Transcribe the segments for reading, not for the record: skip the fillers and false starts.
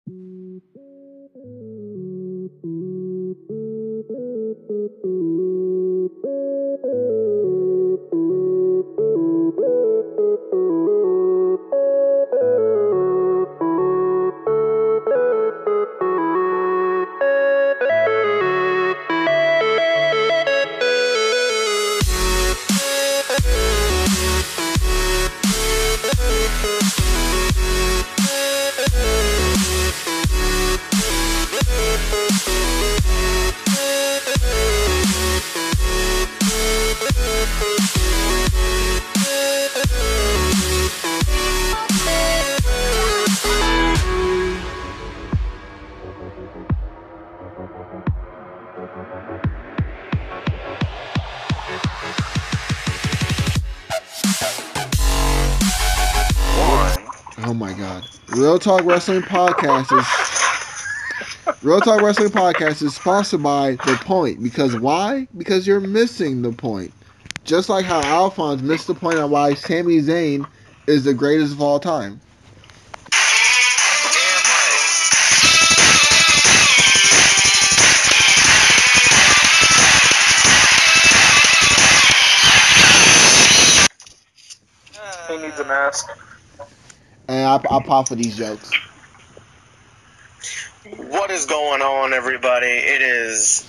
Oh my God. Real Talk Wrestling Podcast is sponsored by The Point. Because why? Because you're missing the point. Just like how Alphonse missed the point on why Sami Zayn is the greatest of all time. He needs a mask. And I pop for these jokes. What is going on, everybody? It is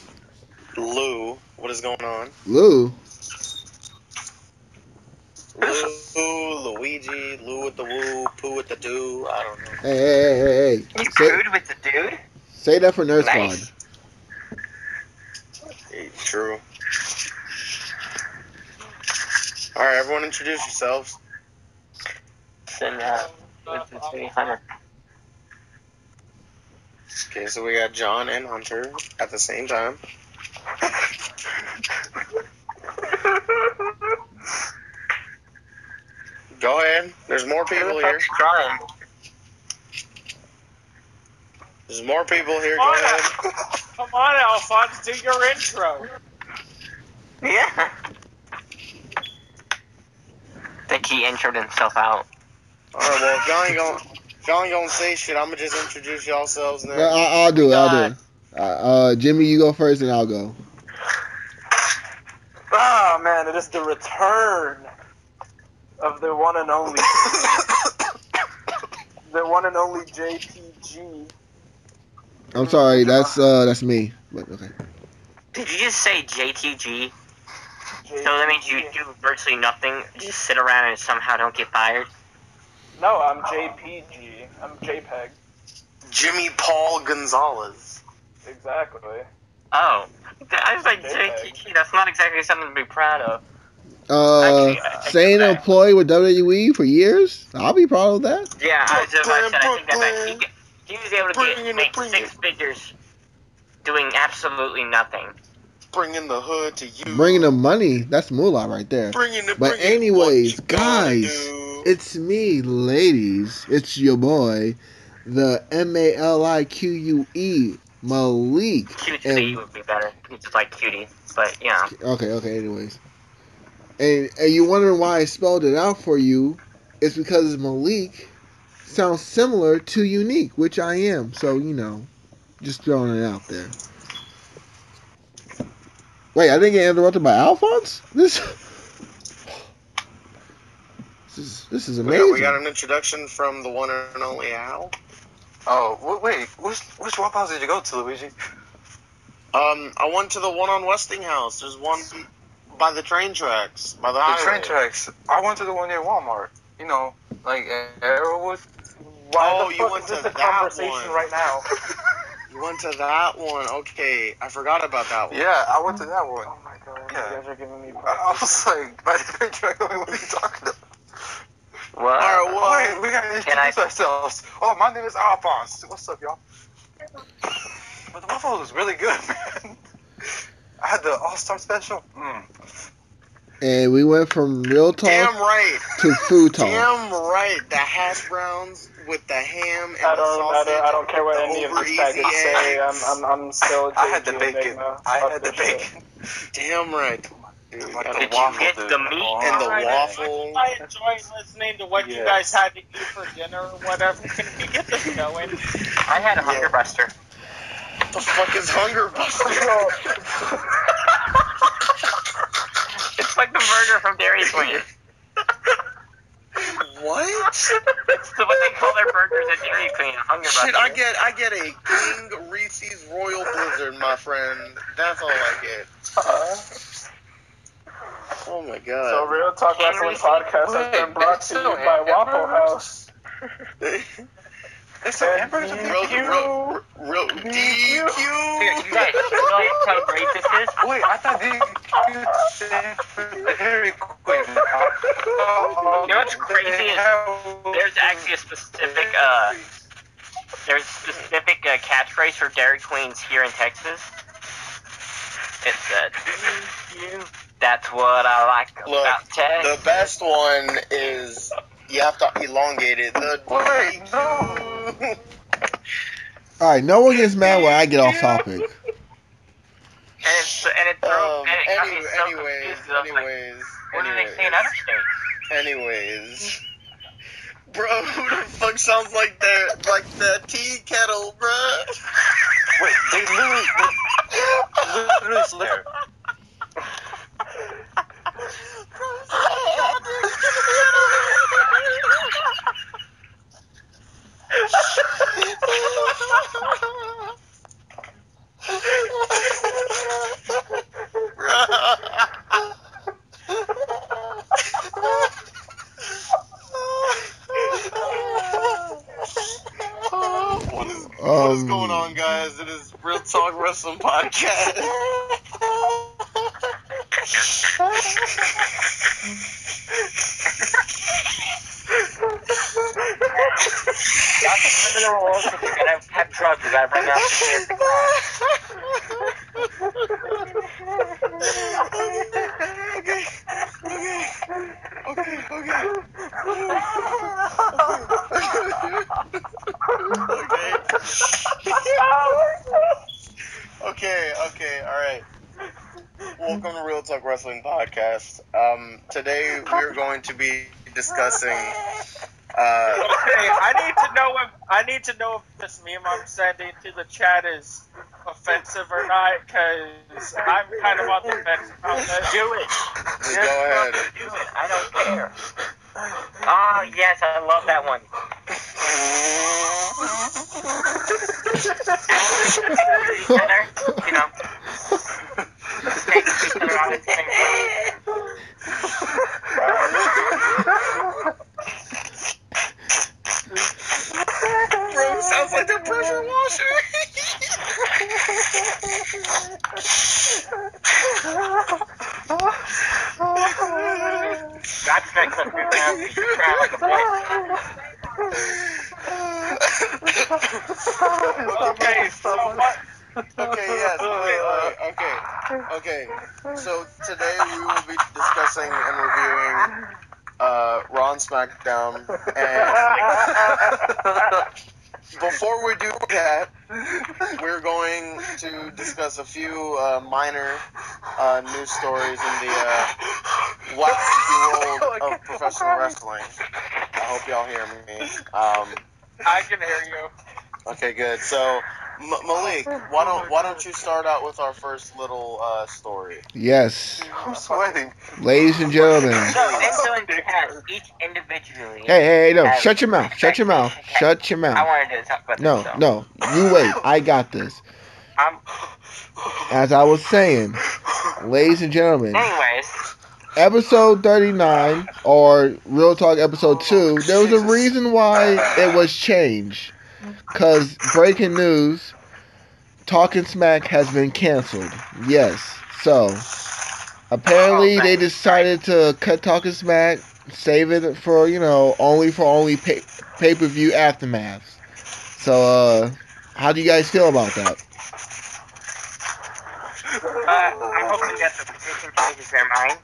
Lou. What is going on? Lou? Luigi, Lou with the woo, Pooh with the do. I don't know. Hey. You cooed with the dude? Say that for Nerd Nice. Squad. Hey, true. Alright, everyone introduce yourselves. And with the 300. Okay, so we got John and Hunter at the same time. Go ahead. There's more people here. Crying. There's more people here. Go ahead. Come on, Alphonse, do your intro. Yeah. I think he introed himself out. Alright, well, if y'all ain't gonna say shit, I'm gonna just introduce yourselves now. I'll do it. Jimmy, you go first and I'll go. Oh man, it is the return of the one and only, JPG. I'm sorry, that's me. But okay. Did you just say JTG? So that means you do virtually nothing, just sit around and somehow don't get fired? No, I'm JPG. I'm JPEG. Jimmy Paul Gonzalez. Exactly. Oh. I was like, JTG, that's not exactly something to be proud of. Staying employed with WWE for years? I'll be proud of that. Yeah, I was just about to say, I think that he was able to make 6 figures doing absolutely nothing. Bringing the hood to you. Bringing the money. That's moolah right there. But anyways, guys, it's me, ladies. It's your boy, the MALIQUE, Malik. QT would be better. It's just like cutie, but yeah. Okay, anyways. And you're wondering why I spelled it out for you. It's because Malik sounds similar to Unique, which I am. So, just throwing it out there. Wait, I didn't get interrupted by Alphonse? This is amazing. We got an introduction from the one and only Al. Oh, wait, which warehouse did you go to, Luigi? I went to the one on Westinghouse. There's one by the train tracks, by the highway. The train tracks. I went to the one near Walmart. You know, like Arrowwood. Why the you fuck went is this to a that conversation one right now? You went to that one. Okay, I forgot about that one. Yeah, I went to that one. Oh my god, Yeah. you guys are giving me I was like, by the train track, what are you talking about? Well, Alright, well, Wait, we gotta introduce ourselves. Oh, my name is Alphonse. What's up, y'all? But the waffle was really good, man. I had the All-Star special. And we went from real talk Damn right. to food talk. Damn right. The hash browns with the ham and the sausage. I don't care what any of these packets say. I'm still. I had the JG bacon. Enigma. I Fuck had the this shit. bacon. Damn right. dude. Like And the Did you waffle, get dude. the meat? Oh, And the Alright, waffle. I enjoyed listening to what you Yes. guys had to eat for dinner or whatever. Can we get this going? I had a Hunger Buster. What the fuck is Hunger Buster? It's like the burger from Dairy Queen. What? It's what they call their burgers at Dairy Queen, a Hunger Buster. Shit, I get a King Reese's Royal Blizzard, my friend. That's all I get. Oh my So god. Real Talk Wrestling Podcast has been brought to you by Waffle House. It's an hamburger. Real Here, DQ. you guys, you know how great this is? Wait, I thought DQ stand for Dairy Queen. You know what's crazy is there's actually a specific catchphrase for Dairy Queens here in Texas. It's that's what I like Look, about Texas. the best one is you have to elongate it. The Wait, no. Alright, no one gets mad when I get off topic. And it's so anyways, confused, 'cause I was like, what do they say in other states? Anyways. Bro, who the fuck sounds like the tea kettle, bro? Wait, they literally there. What is going on, guys? It is Real Talk Wrestling Podcast. And I've had drugs, you gotta bring out the Okay, alright. Welcome to Real Talk Wrestling Podcast. Today we're going to be discussing Okay, I need to know if this meme I'm sending to the chat is offensive or not, because I'm kind of on the fence about this. Do it. Go ahead. Do it. I don't care. Oh, yes, I love that one. Center, you know. Take each other out of the same Bro, sounds like the pressure washer. That's next up. You're crying like a boy. Okay, so what? Okay, yes. Okay. So today we will be discussing and reviewing Raw and SmackDown. And before we do that, we're going to discuss a few minor news stories in the wacky world of professional wrestling. I hope y'all hear me. I can hear you. Okay, good. So, Malik, why don't you start out with our first little story? Yes. I'm sweating. Ladies and gentlemen. So, Enzo and Cass, each individually. Hey, no. have- Shut your mouth. Shut your mouth. Shut your I mouth. wanted to talk about No, this, though. no. You wait. I got this. As I was saying, ladies and gentlemen, Anyways, episode 39, or Real Talk episode 2, there was a reason why it was changed. Because breaking news, Talking Smack has been canceled. Yes. So, apparently they decided to cut Talking Smack, save it for, only pay-per-view aftermaths. So, how do you guys feel about that? I'm hoping that the position changes their mind.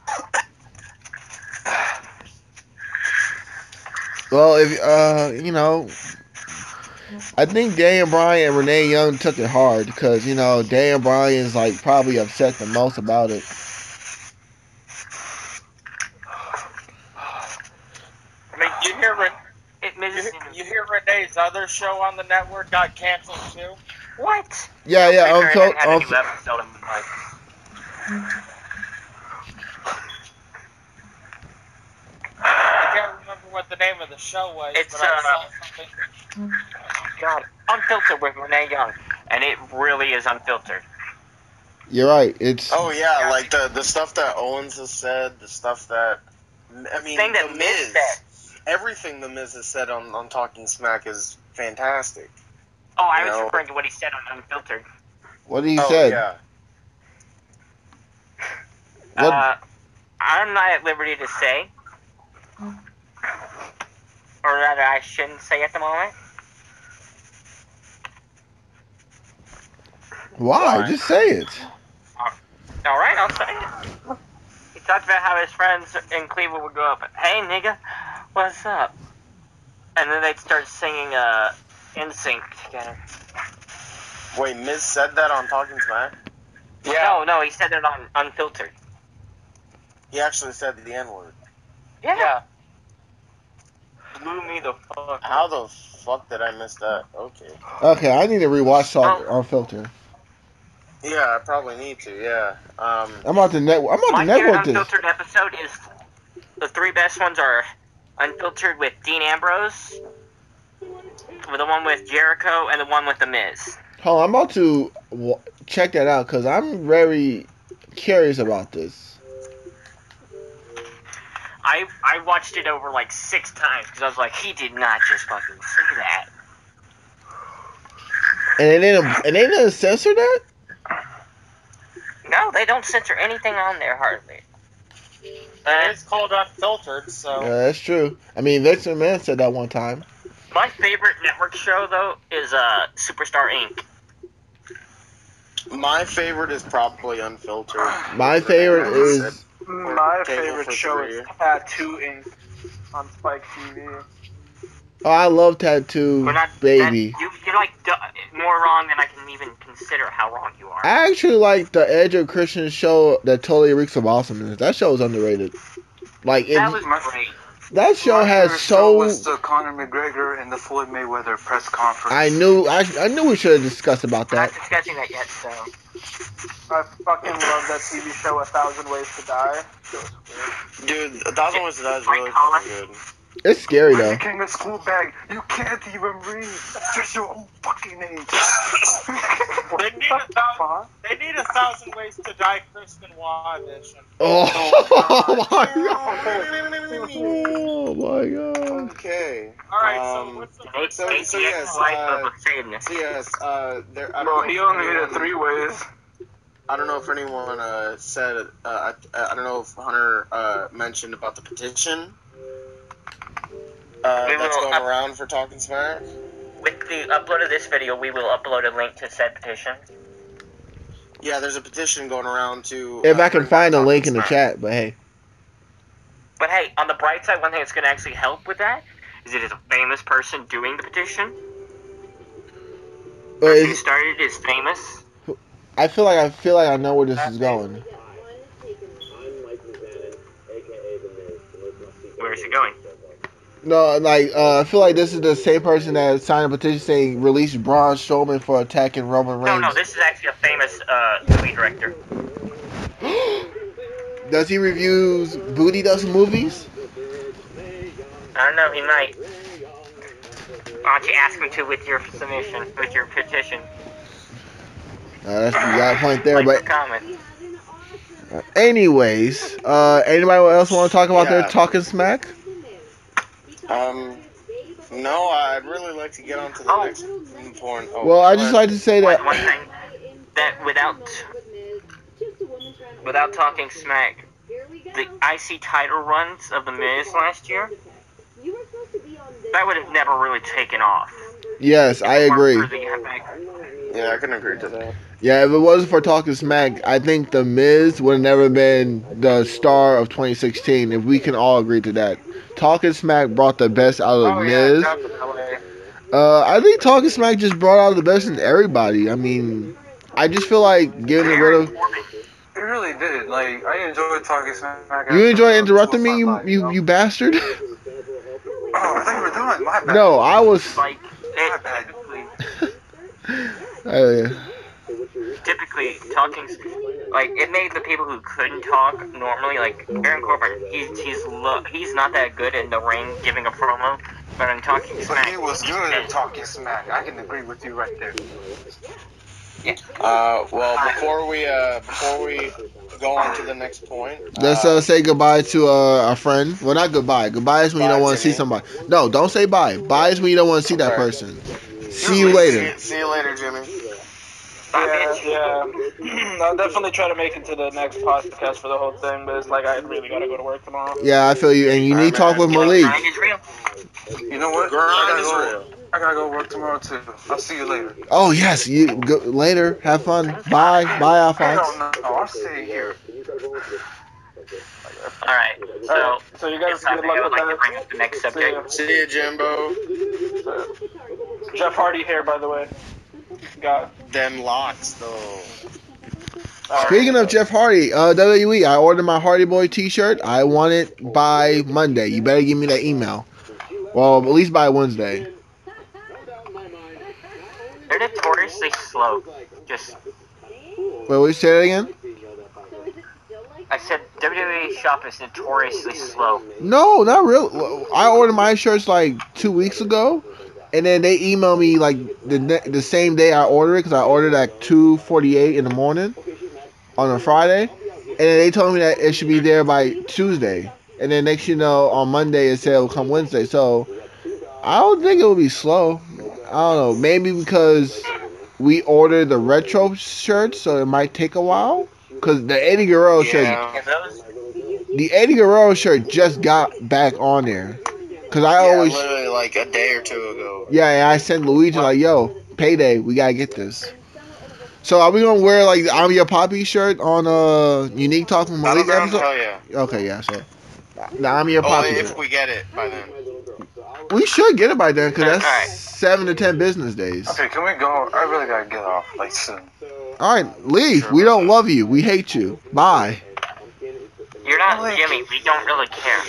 Well, if I think Daniel Bryan and Renee Young took it hard because Daniel Bryan is probably upset the most about it. show on the network got canceled too? What? Yeah, yeah. Flickr hasn't had a On new episode in like. I can't remember what the name of the show was, It's, but I saw something. God, Unfiltered with Renee Young, and it really is unfiltered. You're right. It's Oh yeah, like the stuff that Owens has said, the stuff that I mean, Thing that the Miz Miz, said. everything the Miz has said on Talking Smack is fantastic. Oh, I You was know. referring to what he said on Unfiltered. what he Oh said. yeah. What? I'm not at liberty to say, or rather, I shouldn't say at the moment. Why? Just say it. All right, I'll say it. He talked about how his friends in Cleveland would go up, "Hey, nigga, what's up?" And then they'd start singing NSYNC together. Wait, Miz said that on Talking Smack? No, he said it on Unfiltered. He actually said the N-word. Yeah. Blew me the fuck. How the fuck did I miss that? Okay. Okay, I need to rewatch Talk on Filter. Yeah, I probably need to. Yeah. I'm about to My favorite network this. Unfiltered episode is the three best ones are Unfiltered with Dean Ambrose, the one with Jericho, and the one with The Miz. Hold on, I'm about to check that out because I'm very curious about this. I watched it over like 6 times because I was like, he did not just fucking say that. And they didn't censor that? No, they don't censor anything on there hardly. It's called Unfiltered, so. Yeah, that's true. I mean, Vince McMahon said that one time. My favorite network show though is Superstar Inc. My favorite is probably Unfiltered. My favorite is My Table favorite for show Three. is Tattoo Inc. on Spike TV. oh, I love Tattoo We're not Baby. You're like more wrong than I can even consider how wrong you are. I actually like the Edge of Christian show that totally reeks of awesomeness. That show is underrated. Like That was My- great. that show My has favorite show so. was the Conor McGregor and the Floyd Mayweather press conference. I knew we should have discussed about We're not that. discussing that yet, so. I fucking love that TV show, 1,000 Ways to Die. Dude, 1,000 Ways to Die is Mike really Collins. fucking good. It's scary I though. became a school bag. You can't even read. That's just your own fucking age. They need 1,000 Ways to Die Chris Benoit edition. Oh my god! Oh my god! Okay. Alright, so what's the So yes, Life of a Satanist. So yes, there. I don't Bro, know he if only hit it anyone- 3 ways. I don't know if anyone said. I don't know if Hunter mentioned about the petition that's will going around for Talking Smack. With the upload of this video, we will upload a link to said petition. Yeah, there's a petition going around to. If I can bring find a back link in the Talking Smack. chat, but hey. But hey, on the bright side, one thing that's going to actually help with that is it is a famous person doing the petition. The person who started is famous. I feel like I know where this is going. Where is it going? No, like I feel like this is the same person that signed a petition saying release Braun Strowman for attacking Roman Reigns. No, this is actually a famous movie director. Does he reviews Booty Dust movies? I don't know, he might. Why don't you ask him to with your submission, with your petition? That's you got a point there, Like but the comment. anyways, anybody else want to talk about their Yeah. Talking Smack? No, I'd really like to get on to the Oh. next point. Oh, Well, I go just ahead. like to say that One thing that without talking smack, the IC title runs of the Miz last year, that would have never really taken off. yes, I agree. Yeah, I can agree to that. Yeah, if it wasn't for Talking Smack, I think The Miz would have never been the star of 2016. If we can all agree to that, Talking Smack brought the best out of The Miz. definitely. I think Talking Smack just brought out the best in everybody. I mean, I just feel like getting rid of. It really did. Like, I enjoyed talking smack. You enjoy interrupting me, you bastard. Oh, I thought you were done. My bad. No, I was. Like, Yeah. Typically, talking like it made the people who couldn't talk normally, like Aaron Corbin. He's not that good in the ring giving a promo, but in talking But smack, he was good at talking smack. I can agree with you right there. Well, before we go on to the next point, Let's say goodbye to our friend. Well, not goodbye. Goodbye is when you Bye, don't want to see Jimmy. somebody. No, don't say bye. Bye is when you don't want to see that Okay. person. See you later. See you later, Jimmy. Yeah. I'll definitely try to make it to the next podcast for the whole thing, but it's like I really gotta go to work tomorrow. Yeah, I feel you. And you need to talk with Malik. grind is real. You know what? Grind is real. I gotta go work tomorrow too. I'll see you later. Oh yes, you go later. Have fun. Bye, bye, Alphonse. No, I'll stay here. All right, So you guys it's time good to luck go. with I'd like to that. bring up the next subject. See you, Jimbo. Jeff Hardy here, by the way. Got Them locks, though. Speaking of Jeff Hardy, WWE, I ordered my Hardy Boy T-shirt. I want it by Monday. You better give me that email. Well, at least by Wednesday. They're notoriously slow. Just, Wait, will you say that again? I said WWE shop is notoriously slow. No, not real. I ordered my shirts like 2 weeks ago, and then they emailed me like the same day I ordered it because I ordered at 2:48 in the morning on a Friday, and then they told me that it should be there by Tuesday, and then next you know on Monday it said it'll come Wednesday. So I don't think it will be slow. I don't know. Maybe because we ordered the retro shirts, so it might take a while. Cause the Eddie Guerrero shirt, And those, the Eddie Guerrero shirt just got back on there. Cause I always, literally like a day or two ago. yeah, and I sent Luigi like, yo, payday, we gotta get this. So are we gonna wear like the I'm Your Poppy shirt on Unique Talk with Malik Battleground, episode? hell yeah. Okay, yeah. So the I'm Your Oh, Poppy. if shirt. we get it by then. We should get it by then, cause that's Alright. 7 to 10 business days. Okay, can we go? I really gotta get off like soon. All right, leave. We don't love you. We hate you. Bye. you're not Jimmy. We don't really care.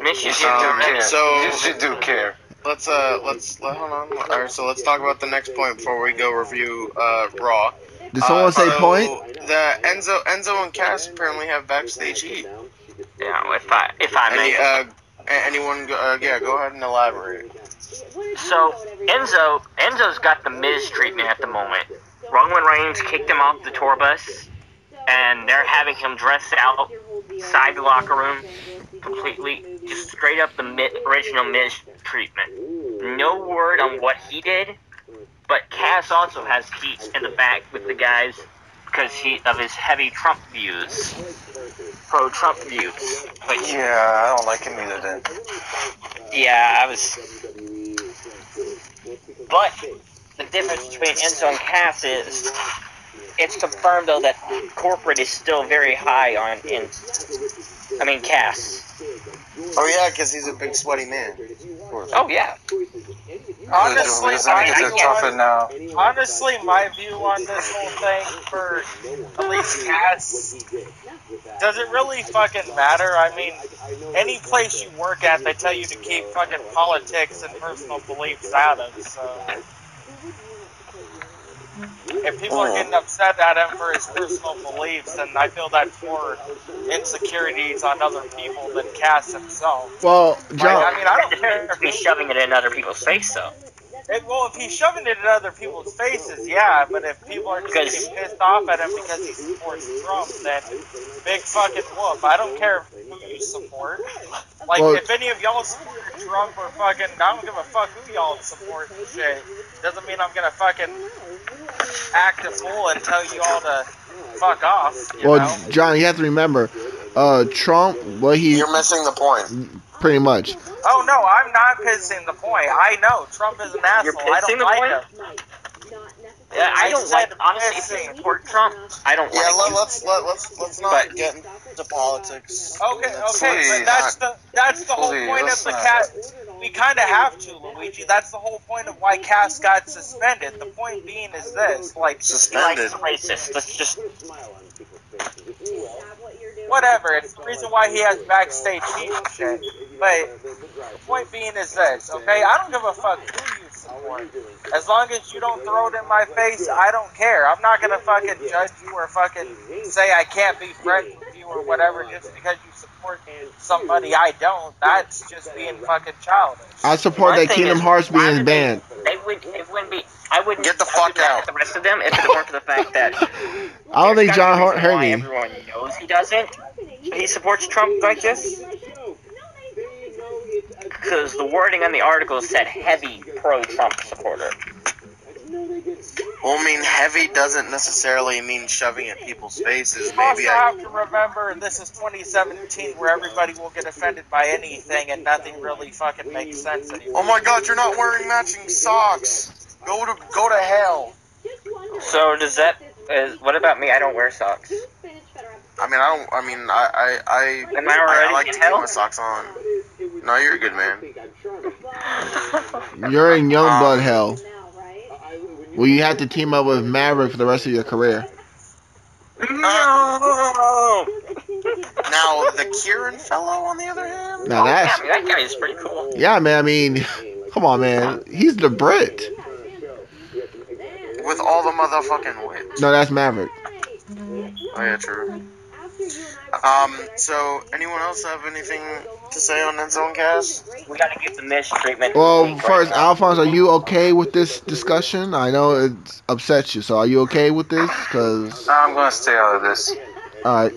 Miss you, Jimmy. already. So You do care. let's hold on. All right, so let's talk about the next point before we go review Raw. Did someone say So point? The Enzo and Cass apparently have backstage heat. Yeah, if I may. Anyone? Yeah, go ahead and elaborate. So Enzo's got the Miz treatment at the moment. Roman Reigns kicked him off the tour bus, and they're having him dress out side the locker room, completely, just straight up the original Miz treatment. No word on what he did, but Cass also has heat in the back with the guys because of his heavy Trump views, pro-Trump views. But Yeah, I don't like him either then. yeah, But the difference between Enzo and Cass is it's confirmed though that corporate is still very high on Cass. Oh yeah, because he's a big sweaty man. Oh yeah. Honestly, now. honestly, my view on this whole thing for at least Cass, does it really fucking matter? I mean, any place you work at, they tell you to keep fucking politics and personal beliefs out of, so... If people are getting upset at him for his personal beliefs, then I feel that's more insecurities on other people than Cass himself. Well, John. Like, I mean, I don't care If he's shoving it in other people's face though. Well, if he's shoving it in other people's faces, yeah, but if people are just getting pissed off at him because he supports Trump, then big fucking whoop. I don't care who you support. Like, Well, if any of y'all support Trump or fucking, I don't give a fuck who y'all support and shit. Doesn't mean I'm gonna fucking act a fool and tell you all to fuck off, you Well, know? John, you have to remember, Trump, You're missing the point. pretty much. Oh, no, I'm not pissing the point. I know, Trump is an asshole. You're I pissing don't the like point? him. Yeah, I don't like. said Honestly, if you support Trump, I don't Yeah, like him. let's not get into politics. Okay, That's but that's the whole Please, point of let's the not. Cass. We kind of have to, Luigi. That's the whole point of why Cass got suspended. The point being is this, like, Suspended. Racist. Let's just. whatever. It's the reason why he has backstage heat and shit. But the point being is this, okay? I don't give a fuck who you support. point. As long as you don't throw it in my face, I don't care. I'm not gonna fucking judge you or fucking say I can't be friends with you or whatever just because you support somebody I don't. That's just being fucking childish. I support My that thing Kingdom is, Hearts why being would banned. It wouldn't be. I wouldn't Get the I would fuck be mad out. at the rest of them if it weren't for the fact that I don't think there's gotta John be a reason heard why me. everyone knows he doesn't. He supports Trump like this because the wording on the article said heavy pro-Trump supporter. Well, I mean, heavy doesn't necessarily mean shoving at people's faces. You Maybe also I. have to remember this is 2017 where everybody will get offended by anything and nothing really fucking makes sense anymore. Oh my God, you're not wearing matching socks. Go to hell. So does that? What about me? I don't wear socks. I mean, I don't. I mean, I Am I already like to in keep hell? my socks on. No, you're good, man. You're in Youngblood hell. Well, you have to team up with Maverick for the rest of your career. No. Now, the Kieran fellow, on the other hand. Now Yeah, that's I mean, that guy is pretty cool. yeah, man. I mean, come on, man. He's the Brit. With all the motherfucking wit. No, that's Maverick. Oh yeah, true. So anyone else have anything to say on Enzo and Cass? We gotta give the Miz treatment. Well, first, Alphonse, are you okay with this discussion? I know it upsets you, so are you okay with this? Cause I'm gonna stay out of this. all right,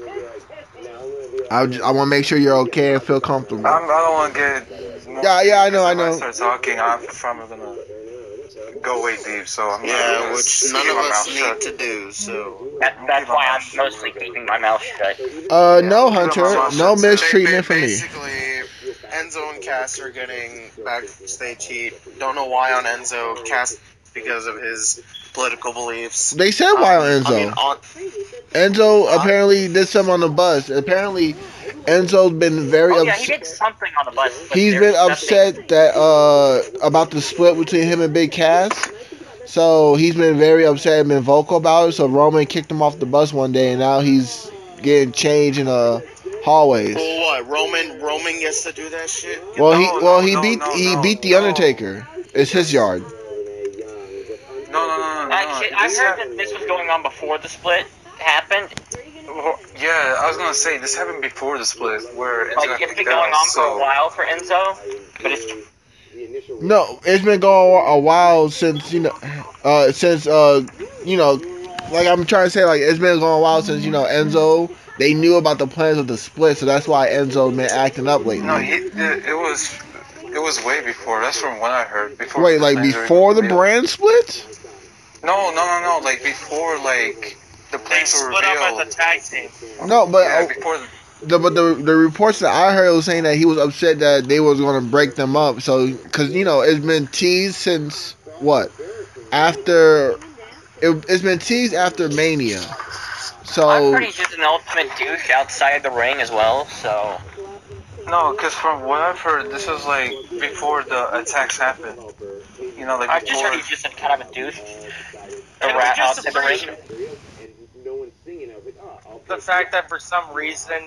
I want to make sure you're okay and feel comfortable. I don't want to get. More Yeah, I know. When I start talking, I'm probably gonna go way deep. So I'm Yeah, which just none keep of my us mouth need shut. to do. So That's why I'm mostly keeping my mouth shut. No, Hunter, no mistreatment for me. basically, Enzo and Cass are getting backstage heat. Don't know why on Enzo. Cass because of his political beliefs. They said why on Enzo. I mean, Enzo apparently did something on the bus. Apparently, Enzo's been very Oh yeah, upset. he did something on the bus. But He's there's been nothing- upset that about the split between him and Big Cass. So he's been very upset and been vocal about it. So Roman kicked him off the bus one day, and now he's getting changed in the hallways. well, what? Roman gets to do that shit. Well, he beat the Undertaker. It's his yard. No. I heard that this was going on before the split happened. Yeah, I was gonna say this happened before the split, where Enzo Like got it's been kicked going out, on for a so- while for Enzo, but it's No, it's been going a while since like I'm trying to say, like it's been going a while since Enzo. They knew about the plans of the split, so that's why Enzo been acting up lately. No, it was way before. That's from what I heard. Before. Wait, like before the brand split? No. Like before, like the They plans were split up revealed. as a tag team. No, but Yeah, before. the reports that I heard was saying that he was upset that they was going to break them up. So, because it's been teased since what? It's been teased after Mania. So I'm pretty just an ultimate douche outside the ring as well. So No, because from what I've heard, this was like before the attacks happened. Like I just before. heard he's just kind of a douche. Can we Rat just outside the ring. appreciate the fact that for some reason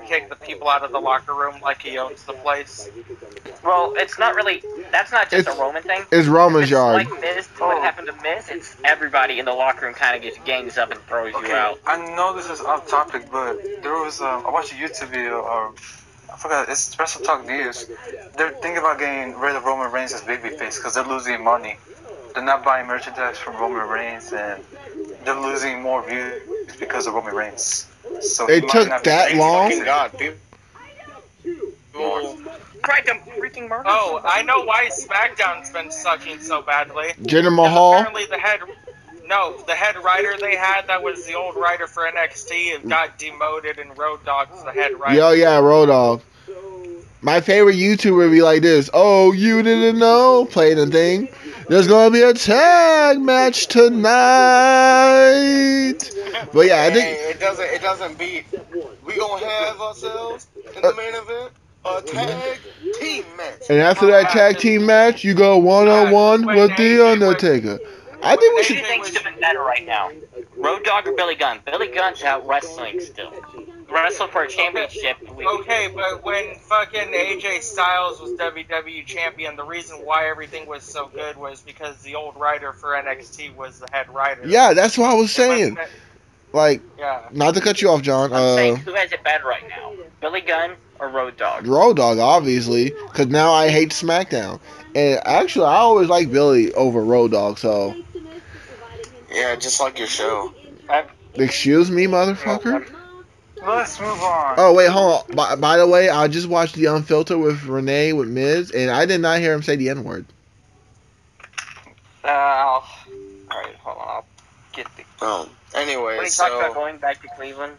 kick the people out of the locker room like he owns the place? Well, it's not really. That's not just It's- a Roman thing. it's Roman's It's yard. like Miz. What happened to Miz? It's everybody in the locker room kind of just gangs up and throws you Okay, out. I know this is off topic, but there was I watched a YouTube video, I forgot, it's Wrestle Talk News. They're thinking about getting rid of Roman Reigns as babyface because they're losing money. They're not buying merchandise from Roman Reigns, and they're losing more views because of Roman Reigns. So It he might took not be that babyface. long? Fucking God, people. Tried to freaking murder. Oh, I know why SmackDown's been sucking so badly. Jinder 'Cause Mahal. apparently the head writer they had, that was the old writer for NXT, got demoted and Road Dogg's the head writer. Yo, yeah, Road Dogg. My favorite YouTuber would be like this. Oh, you didn't know? Play the thing. There's gonna be a tag match tonight. But yeah, I think Hey, it doesn't beat. We gonna have ourselves in the main event a tag team match. and after that tag team match, you go 1-on-1 with the Undertaker. I think we Who do you should. think's doing better right now? Road Dogg or Billy Gunn? Billy Gunn's out wrestling still. wrestle for a championship. Okay, but when fucking AJ Styles was WWE champion, the reason why everything was so good was because the old writer for NXT was the head writer. Yeah, that's what I was It wasn't saying. that- Like, yeah. not to cut you off, John. I'm saying, who has it bad right now? Billy Gunn or Road Dogg? Road Dogg, obviously, because now I hate SmackDown. And actually, I always like Billy over Road Dogg. So, Yeah, just like your show. excuse me, motherfucker. Let's move on. Oh wait, hold on. By the way, I just watched The Unfiltered with Renee with Miz, and I did not hear him say the N word. Alright, hold on. I'll get the. Anyway, When he talked about going back to Cleveland,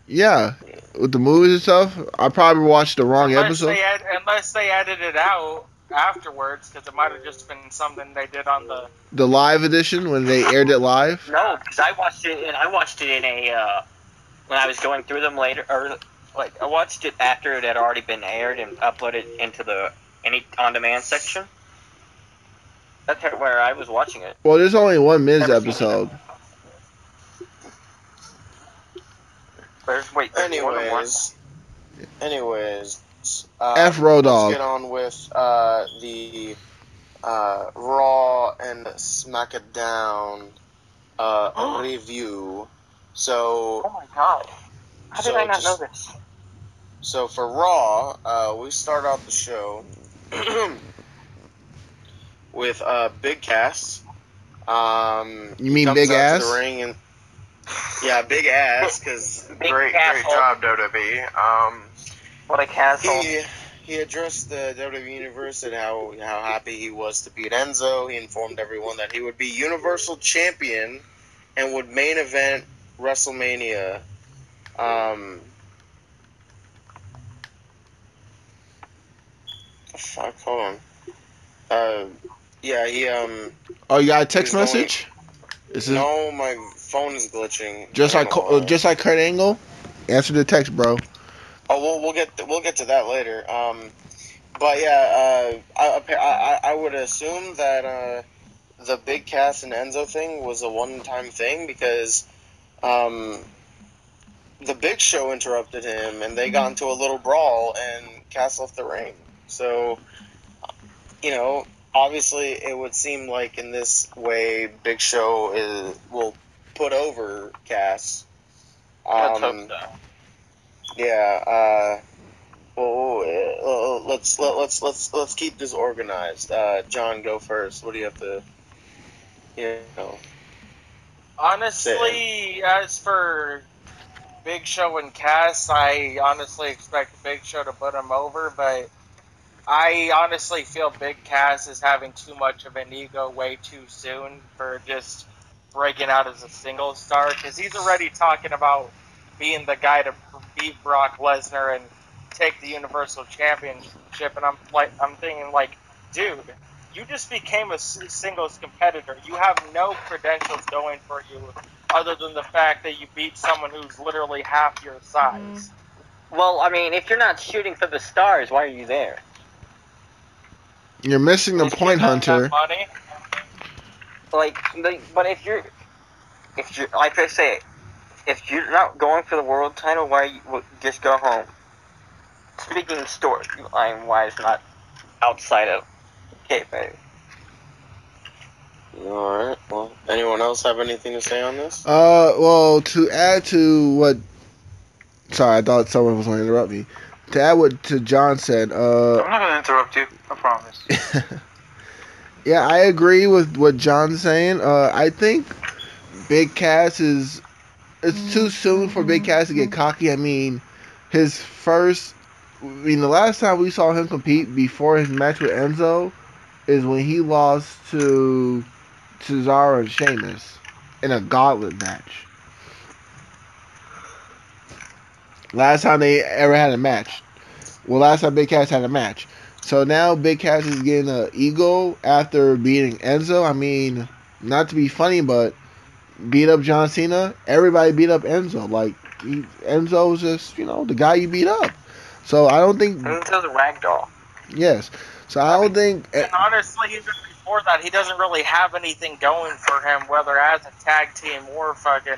Yeah, with the movies and stuff, I probably watched the wrong episode. Unless they edited it out afterwards, because it might have just been something they did on the. Live edition when they aired it live. no, because I watched it in a when I was going through them later, or like I watched it after it had already been aired and uploaded into the any on-demand section. That's where I was watching it. Well, there's only one Miz episode. There's more than one. Anyways, F Road Dogg. let's get on with the Raw and SmackDown review. So, Oh my god! How did So I not just- know this? so for Raw, we start out the show with Big Cass. You mean comes Big out to Ass? the ring and yeah, Big Ass, because Big great asshole. job WWE. What a castle! He addressed the WWE Universe and how happy he was to beat Enzo. He informed everyone that he would be Universal Champion and would main event WrestleMania. Fuck, hold on. Yeah, he Oh, you got a text He's going- message? Is it No, my phone is glitching. just I like don't know why. just like Kurt Angle? Answer the text, bro. Oh, we'll get to that later. But yeah, I would assume that the Big Cass and Enzo thing was a one-time thing because the Big Show interrupted him and they got into a little brawl and Cass left the ring. So, obviously it would seem like in this way Big Show will put over Cass. Let's hope so. Yeah. Well, let's keep this organized. John, go first. What do you have to? Honestly, as for Big Show and Cass, I honestly expect Big Show to put him over, but I honestly feel Big Cass is having too much of an ego way too soon for just breaking out as a single star, because he's already talking about being the guy to beat Brock Lesnar and take the Universal Championship, and I'm thinking like, dude, you just became a singles competitor. You have no credentials going for you other than the fact that you beat someone who's literally half your size. Well, I mean, if you're not shooting for the stars, why are you there? You're missing the Just point, give them that Hunter. money. But if you're like I say, if you're not going for the world title, why just go home? Speaking storyline wise, not outside of kayfabe. Alright, well, anyone else have anything to say on this? Well, to add to what... Sorry, I thought someone was going to interrupt me. To add what to John said, I'm not gonna interrupt you. I promise. yeah, I agree with what John's saying. I think Big Cass is... It's too soon for Big Cass to get cocky. I mean, the last time we saw him compete before his match with Enzo is when he lost to Cesaro and Sheamus in a gauntlet match. Last time they ever had a match. Well, last time Big Cass had a match. So now Big Cass is getting an ego after beating Enzo. I mean, not to be funny, but beat up John Cena. Everybody beat up Enzo. Like, Enzo's just, the guy you beat up. So I don't think... Enzo's a ragdoll. Yes. So I don't think... And honestly, even before that, he doesn't really have anything going for him, whether as a tag team or fucking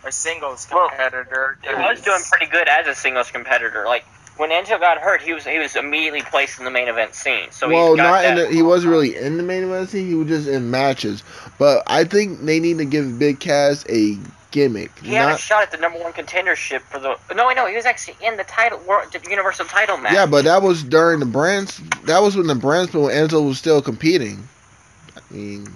a singles Well, competitor. He was doing pretty good as a singles competitor. Like when Enzo got hurt, he was immediately placed in the main event scene. So Well, he's got not in that. he wasn't really in the main event scene. He was just in matches. But I think they need to give Big Cass a gimmick. He had a shot at the #1 contendership for the. No, I know he was actually in the Universal title match. Yeah, but that was during the brands. That was when the brands, when Enzo was still competing. I mean,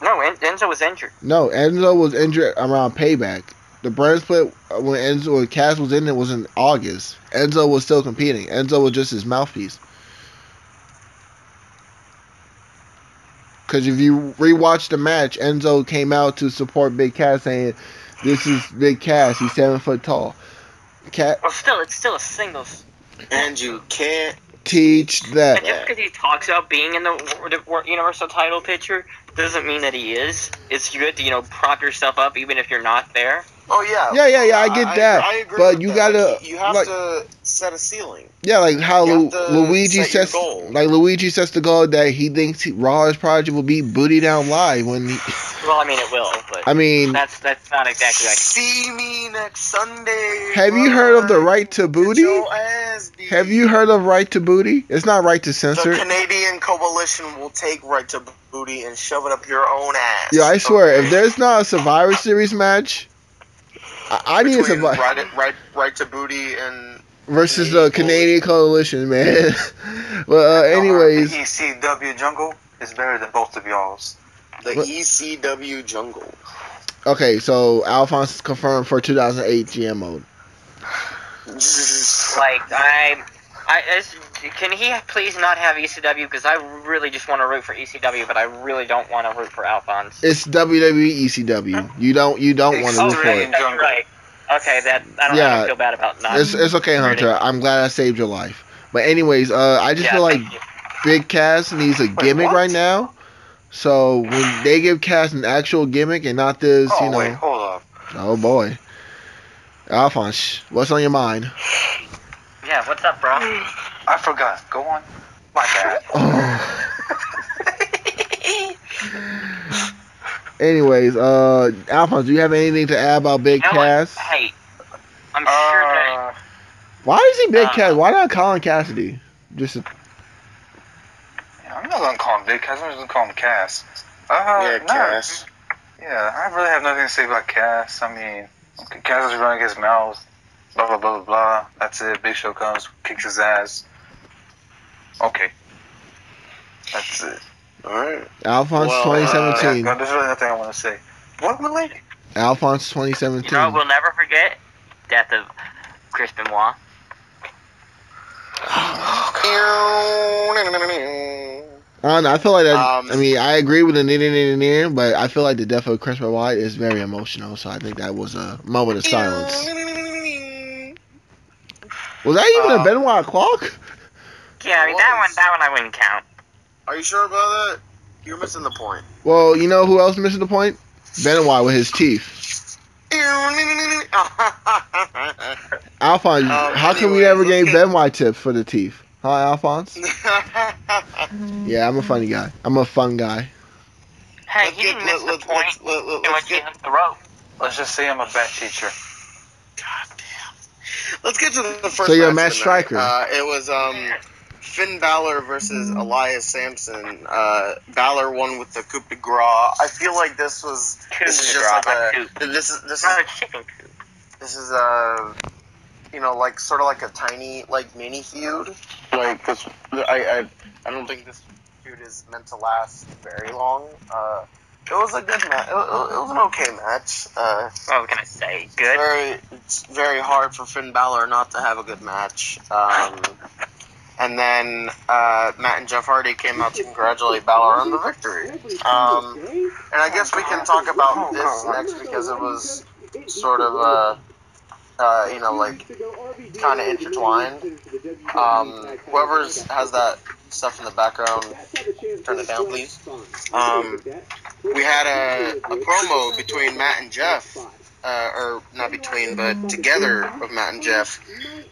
no, Enzo was injured. no, Enzo was injured around Payback. The brand split when Cass was in it was in August. Enzo was still competing. Enzo was just his mouthpiece. Because if you rewatch the match, Enzo came out to support Big Cass, saying, "This is Big Cass. He's 7 foot tall." Well, it's still a singles. And you can't teach that. And just because he talks about being in the Universal title picture doesn't mean that he is. It's good to prop yourself up even if you're not there. Oh yeah. Yeah. I get that. I agree but with you that. gotta. You have to set a ceiling. Yeah, like how You have to Luigi set your sets, goal. like Luigi sets the goal that he thinks Raw's project will be Booty Down Live when he. Well, I mean it will, but I mean that's not exactly like. See me next Sunday. Have you heard of the Right to Booty? Get your ass beat. Have you heard of Right to Booty? It's not Right to The Censor. Canadian Coalition will take Right to Booty and shove it up your own ass. Yeah, I swear, if there's not a Survivor Series match, I need a Between Survivor right to Booty and versus the Canadian Coalition, man. Well, anyways, The ECW Jungle is better than both of y'all's. the What? ECW Jungle. okay, so Alphonse is confirmed for 2008 GM mode. Like can he please not have ECW? Because I really just want to root for ECW, but I really don't want to root for Alphonse. It's WWE ECW. You don't want to root for really? it. You're right. Okay, that I don't have to feel bad about not. It's okay, Hunter. I'm glad I saved your life. But anyways, I just feel like thank you. Big Cass needs a gimmick what? right now. So when they give Cass an actual gimmick and not this, Oh, wait, hold up. oh boy, Alphonse, what's on your mind? Yeah, what's up, bro? I forgot. Go on. My bad. Oh. Anyways, Alphonse, do you have anything to add about Big You know what? Cass? Hey, I'm sure that. Why is he Big Cass? Why not Colin Cassidy? Just I'm not gonna call him Big Cass. I'm just gonna call him Cass. Cass. Yeah, I really have nothing to say about Cass. I mean, Cass is running his mouth. Blah blah blah blah blah. That's it. Big Show comes, kicks his ass. Okay. That's it. Alright. Alphonse Well, 2017. There's really nothing I want to say. What, Malik? Alphonse 2017. You know what we'll never forget? Death of Chris Benoit. I don't know, I feel like that. Um, I mean, I agree with the near, but I feel like the death of Chris Benoit is very emotional. So I think that was a moment of silence. Was that even a Benoit clock? Yeah, I mean that one I wouldn't count. Are you sure about that? You're missing the point. Well, you know who else missing the point? Benoit with his teeth. Alphonse, how come we never gave Benoit tips for the teeth? Huh, Alphonse? Yeah, I'm a funny guy. I'm a fun guy. Hey, you didn't miss the point in which you hit the rope. Let's just say I'm a bad teacher. Let's get to the first. So you're a match match tonight. striker. It was Finn Balor versus Elias Sampson. Balor won with the coup de grace. I feel like this is just like Not a chicken coop. this is like sort of like a tiny like mini feud. Like this, I don't think this feud is meant to last very long. It was a good match. It was an okay match. What can I say? Good. It's very hard for Finn Balor not to have a good match. And then Matt and Jeff Hardy came out to congratulate Balor on the victory. And I guess we can talk about this next because it was sort of kind of intertwined. Whoever has that stuff in the background, turn it down, please. We had a promo between Matt and Jeff, or not between, but together with Matt and Jeff.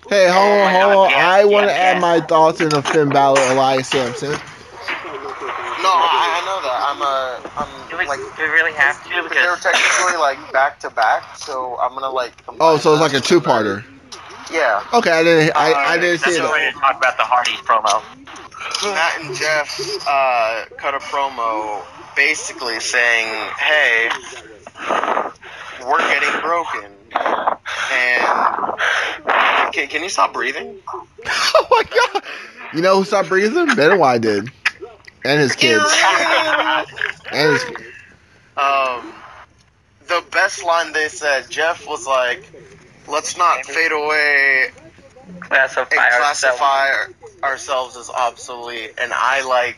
Hey, hold on. I want to add my thoughts in the Finn Balor Elias Sampson. No, I know that. Do we, like, do we really have to? they were Because technically like back to back, so I'm gonna like. Oh, so it's like a combine them. two-parter. Yeah. Okay, I didn't see that's the way that. to talk about the Hardy's promo. Matt and Jeff cut a promo basically saying, "Hey, we're getting broken," and can you stop breathing? Oh my god! You know who stopped breathing? Ben White did, and his kids, and his. The best line they said, Jeff was like, "Let's not fade away and classify ourselves as obsolete," and I like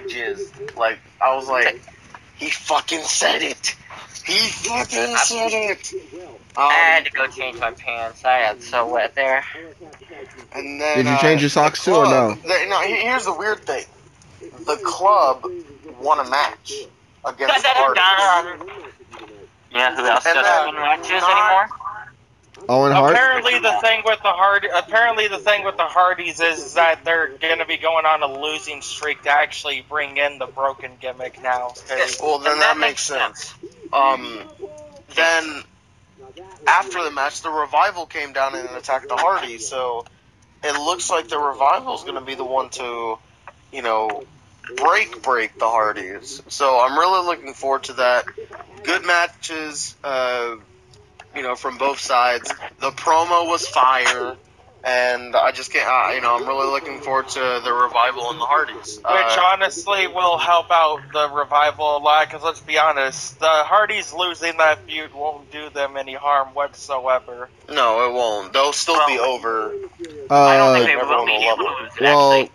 jizzed. Like, I was like, he fucking said it. He fucking said it. I had to go change my pants. I got so wet there. And then, Did you change your socks too, or no? Here's the weird thing. The club won a match against the Hardys. Yeah, who else And doesn't win matches anymore? Owen Hart. Apparently the thing with the Hardys is that they're gonna be going on a losing streak to actually bring in the broken gimmick now. 'Cause Well, then that makes sense. Then after the match, the Revival came down and attacked the Hardys. So it looks like the Revival's going to be the one to, break the Hardys. So I'm really looking forward to that. Good matches, from both sides. The promo was fire. And I just can't, I'm really looking forward to the Revival and the Hardys. Which honestly will help out the Revival a lot, because let's be honest, the Hardys losing that feud won't do them any harm whatsoever. No, it won't. They'll still be over. I don't think they will everyone be will able love to lose it, well- actually.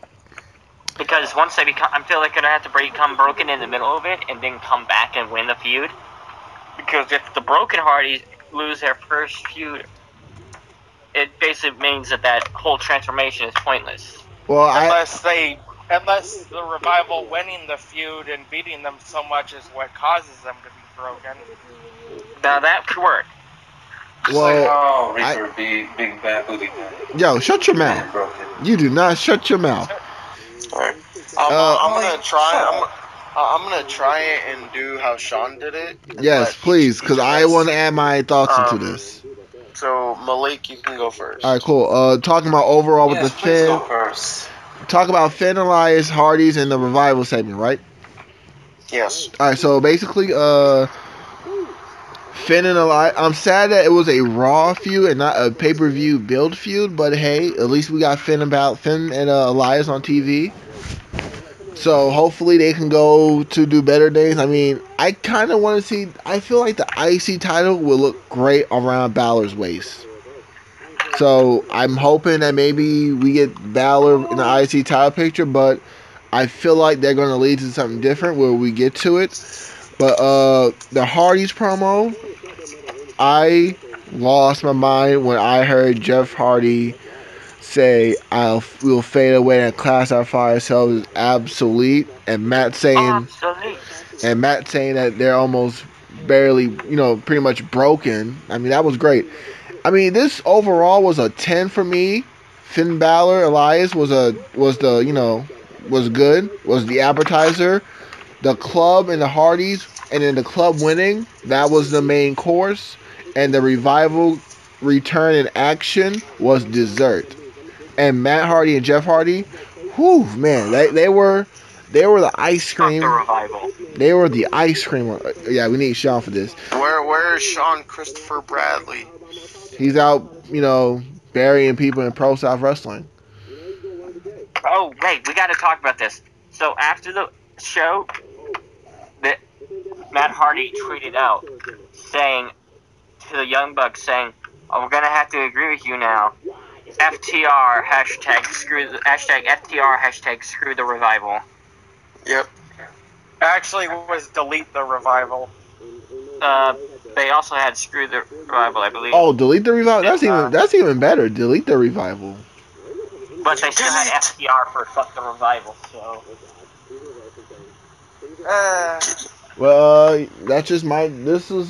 Because once they become, I feel like they're going to have to become broken in the middle of it and then come back and win the feud. Because if the Broken Hardys lose their first feud, it basically means that whole transformation is pointless. Well, Unless the Revival winning the feud and beating them so much is what causes them to be broken. Now that could work. well, Reaper, big bad booty man. yo, shut your mouth. Broken. You do not shut your mouth. Alright. I'm gonna try. I'm gonna try it and do how Sean did it. Yes, But please, because I want to add my thoughts into this. So Malik, you can go first. All right, cool. Talking about overall with Yes, the please go Finn. first. Talk about Finn, Elias, Hardys, and the Revival segment, right? Yes. All right, so basically, Finn and Elias. I'm sad that it was a Raw feud and not a pay-per-view build feud, but hey, at least we got Finn and Elias on TV. So hopefully they can go to do better days. I mean, I kind of want to see. I feel like the IC title will look great around Balor's waist. So I'm hoping that maybe we get Balor in the IC title picture, but I feel like they're going to lead to something different where we get to it. But the Hardys promo, I lost my mind when I heard Jeff Hardy say we'll fade away and classify ourselves as obsolete, and Matt saying that they're almost barely, pretty much broken. I mean, that was great. I mean, this overall was a 10 for me. Finn Balor, Elias was good, was the appetizer. The club and the Hardys, and then the club winning, that was the main course, and the Revival return in action was dessert. And Matt Hardy and Jeff Hardy, whew, man, they were the ice cream. The Revival. They were the ice cream. Yeah, we need Sean for this. Where is Sean Christopher Bradley? He's out, burying people in Pro South Wrestling. Oh, wait, we got to talk about this. So after the show, Matt Hardy tweeted out saying to the Young Bucks, saying, "Oh, we're gonna have to agree with you now. FTR FTR screw the Revival." Yep. Actually, it was delete the Revival. They also had screw the Revival, I believe. Oh, delete the Revival. That's even better. Delete the Revival. But they still had FTR for fuck the Revival. So. Well, that's just my. This is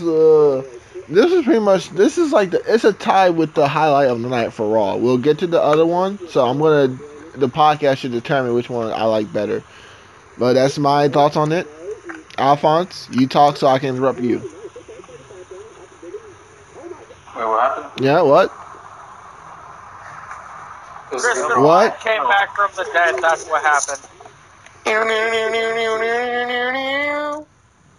pretty much. This is like it's a tie with the highlight of the night for Raw. We'll get to the other one, so the podcast should determine which one I like better. But that's my thoughts on it. Alphonse, you talk so I can interrupt you. Wait, what happened? Yeah, what? Kristen What? came back from the dead. That's what happened.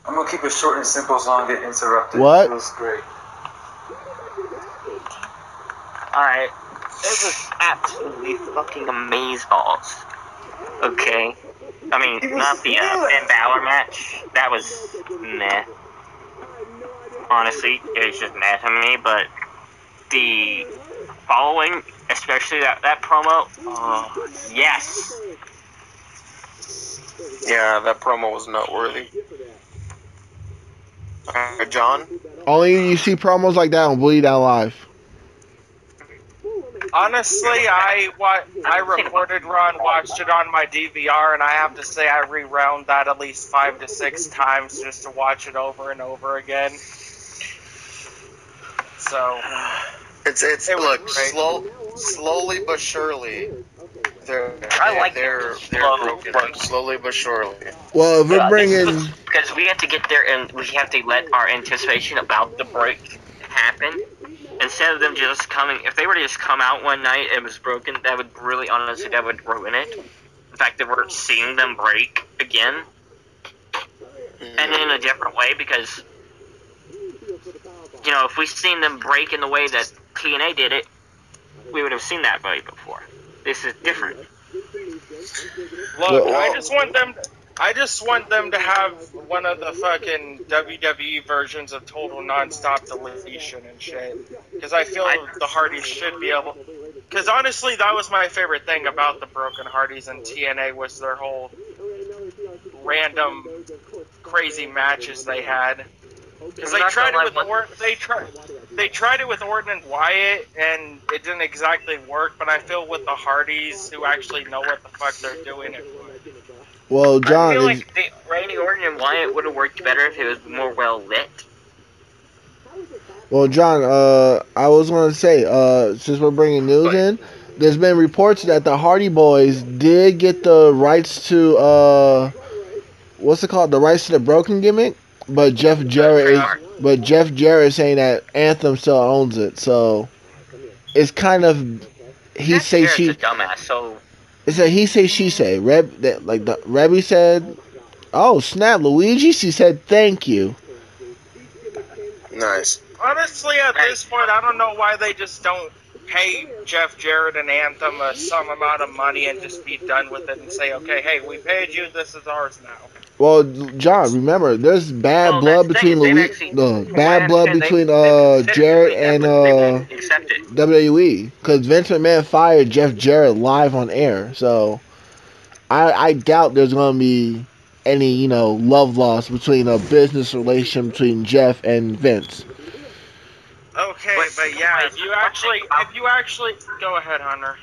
I'm gonna keep it short and simple so I don't get interrupted. What? It was great. Alright. It was absolutely fucking amazeballs. Okay? I mean, not the Finn Balor match. That was meh. Honestly, it was just meh to me, but the following, especially that promo, yes. Yeah, that promo was noteworthy. John? Only you see promos like that on Bleed Out Live. Honestly, I recorded Raw and watched it on my DVR, and I have to say I rewound that at least 5 to 6 times just to watch it over and over again. So It's look, slowly but surely. They're broken. Slowly but surely. Well, if we're bringing... Because we have to get there and we have to let our anticipation about the break happen. Instead of them just coming, if they were to just come out one night and it was broken, that would really, honestly, that would ruin it. The fact that we're seeing them break again. And in a different way, because, you know, if we seen them break in the way that TNA did it, we would have seen that way before. This is different. Look, I just want them to have one of the fucking WWE versions of Total Nonstop Deletion and shit. Because I feel the Hardys should be able... Because honestly, that was my favorite thing about the Broken Hardys and TNA was their whole random, crazy matches they had. Because they tried it with Orton and Wyatt, and it didn't exactly work. But I feel with the Hardys, who actually know what the fuck they're doing, it would. Well, John, I feel like Randy Orton and Wyatt would have worked better if it was more well lit. Well, John, I was going to say, since we're bringing news in, there's been reports that the Hardy Boys did get the rights to, what's it called? The rights to the Broken gimmick, but Jeff Jarrett is saying that Anthem still owns it. So it's kind of he say she. A dumbass. So it's a he say she say. Rebby said, "Oh snap, Luigi." She said, "Thank you." Nice. Honestly, at this point, I don't know why they just don't pay Jeff Jarrett and Anthem some amount of money and just be done with it and say, okay, hey, we paid you, this is ours now. Well, John, remember, there's bad blood between Jarrett and WWE because Vince McMahon fired Jeff Jarrett live on air. So I doubt there's going to be any love lost between a business relation between Jeff and Vince. Okay, but yeah, if you actually go ahead, Hunter.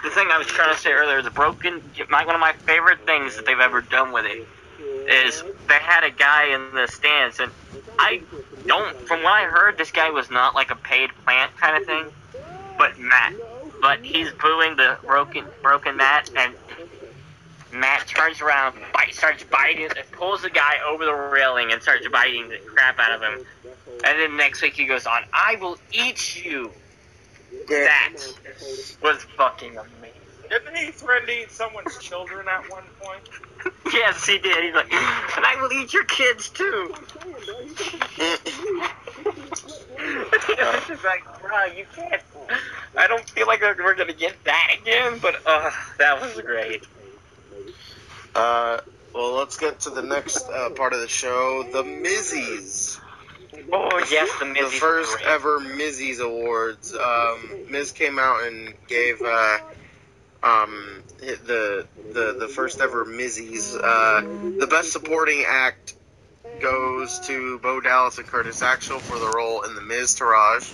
The thing I was trying to say earlier, one of my favorite things that they've ever done with it is they had a guy in the stands, and from what I heard, this guy was not like a paid plant kind of thing, but he's booing the broken Matt, and Matt turns around, starts biting, pulls the guy over the railing and starts biting the crap out of him. And then next week he goes on, "I will eat you." That was fucking amazing. Didn't he threaten to eat someone's children at one point? Yes, he did. He's like, "And I will eat your kids too." It's just like, bro, you can't. I don't feel like we're gonna get that again, but that was great. Well, let's get to the next part of the show, the Mizzies. Oh, yes, the Mizzies. The first ever Mizzies Awards. Miz came out and gave the first ever Mizzies. The best supporting act goes to Bo Dallas and Curtis Axel for the role in the Miz Taraj.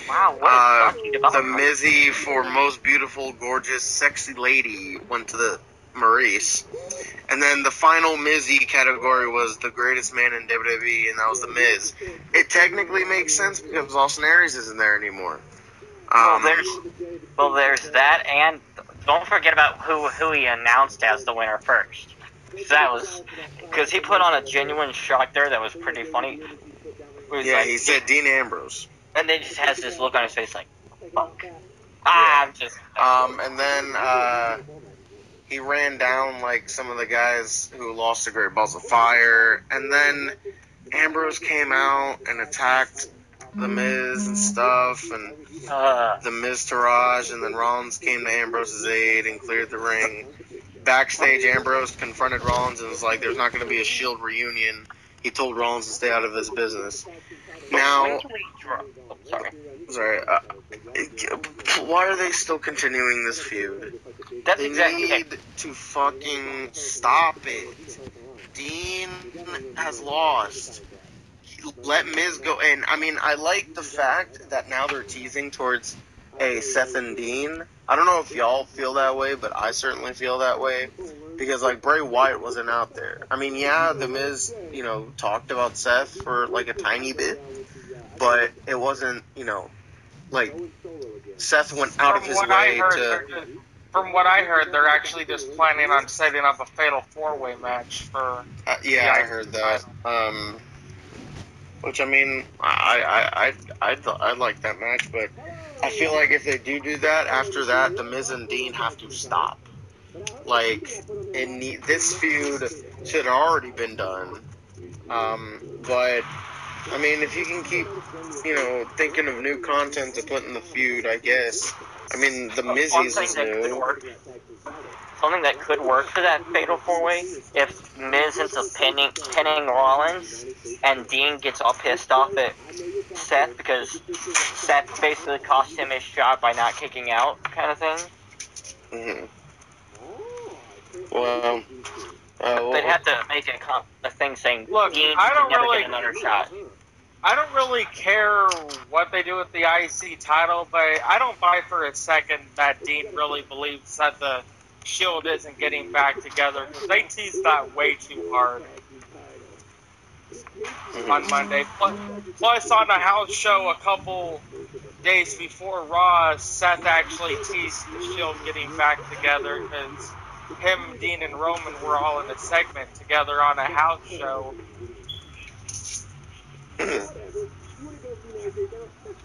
Wow, what a fucking development. The Mizzy for most beautiful, gorgeous, sexy lady went to the Maurice. And then the final Mizzy category was the greatest man in WWE, and that was the Miz. It technically makes sense because Austin Aries isn't there anymore. There's that, and don't forget about who he announced as the winner first. That was because he put on a genuine shock there. That was pretty funny. Yeah, he said Dean Ambrose. And then just has this look on his face like, fuck. I'm just. And then he ran down like some of the guys who lost the Great Balls of Fire, and then Ambrose came out and attacked the Miz and stuff, and the Miz Taraj, and then Rollins came to Ambrose's aid and cleared the ring. Backstage, Ambrose confronted Rollins and was like, "There's not going to be a Shield reunion." He told Rollins to stay out of his business. Now, sorry. Why are they still continuing this feud? That's They exactly need to fucking stop it. Dean has lost. Let Miz go. And I mean, I like the fact that now they're teasing towards a Seth and Dean. I don't know if y'all feel that way, but I certainly feel that way. Because, like, Bray Wyatt wasn't out there. I mean, yeah, The Miz, talked about Seth for, like, a tiny bit. But it wasn't, like, Seth went out of his way to... From what I heard, they're actually just planning on setting up a fatal 4-way match for... yeah, I heard that. Which, I mean, I'd like that match, but I feel like if they do that, after that, The Miz and Dean have to stop. Like, this feud should have already been done. But, I mean, if you can keep, thinking of new content to put in the feud, I guess. I mean, the Mizzies is new. Something that could work for that Fatal 4-Way, if Miz ends up pinning Rollins, and Dean gets all pissed off at Seth because Seth basically cost him his shot by not kicking out, kind of thing. Mm-hmm. Well, they'd have to make a thing saying, look, Dean I don't never really get another shot. I don't really care what they do with the IC title, but I don't buy for a second that Dean really believes that the Shield isn't getting back together, because they teased that way too hard on Monday. Plus, on the house show a couple days before Raw, Seth actually teased the Shield getting back together, because him, Dean, and Roman were all in a segment together on a house show.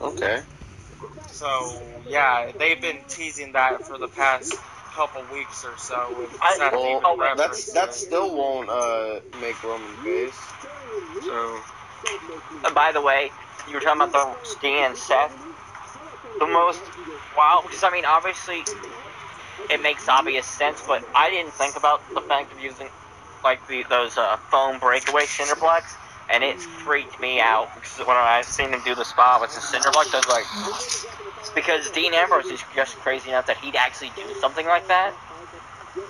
Okay. So, yeah, they've been teasing that for the past couple weeks or so. With Seth that still won't make Roman face. So. By the way, you were talking about the Dean and Seth. The most because I mean, obviously, it makes obvious sense, but I didn't think about the fact of using like those foam breakaway cinder blocks, and it freaked me out because when I seen him do the spot with the cinder blocks, I was like, because Dean Ambrose is just crazy enough that he'd actually do something like that.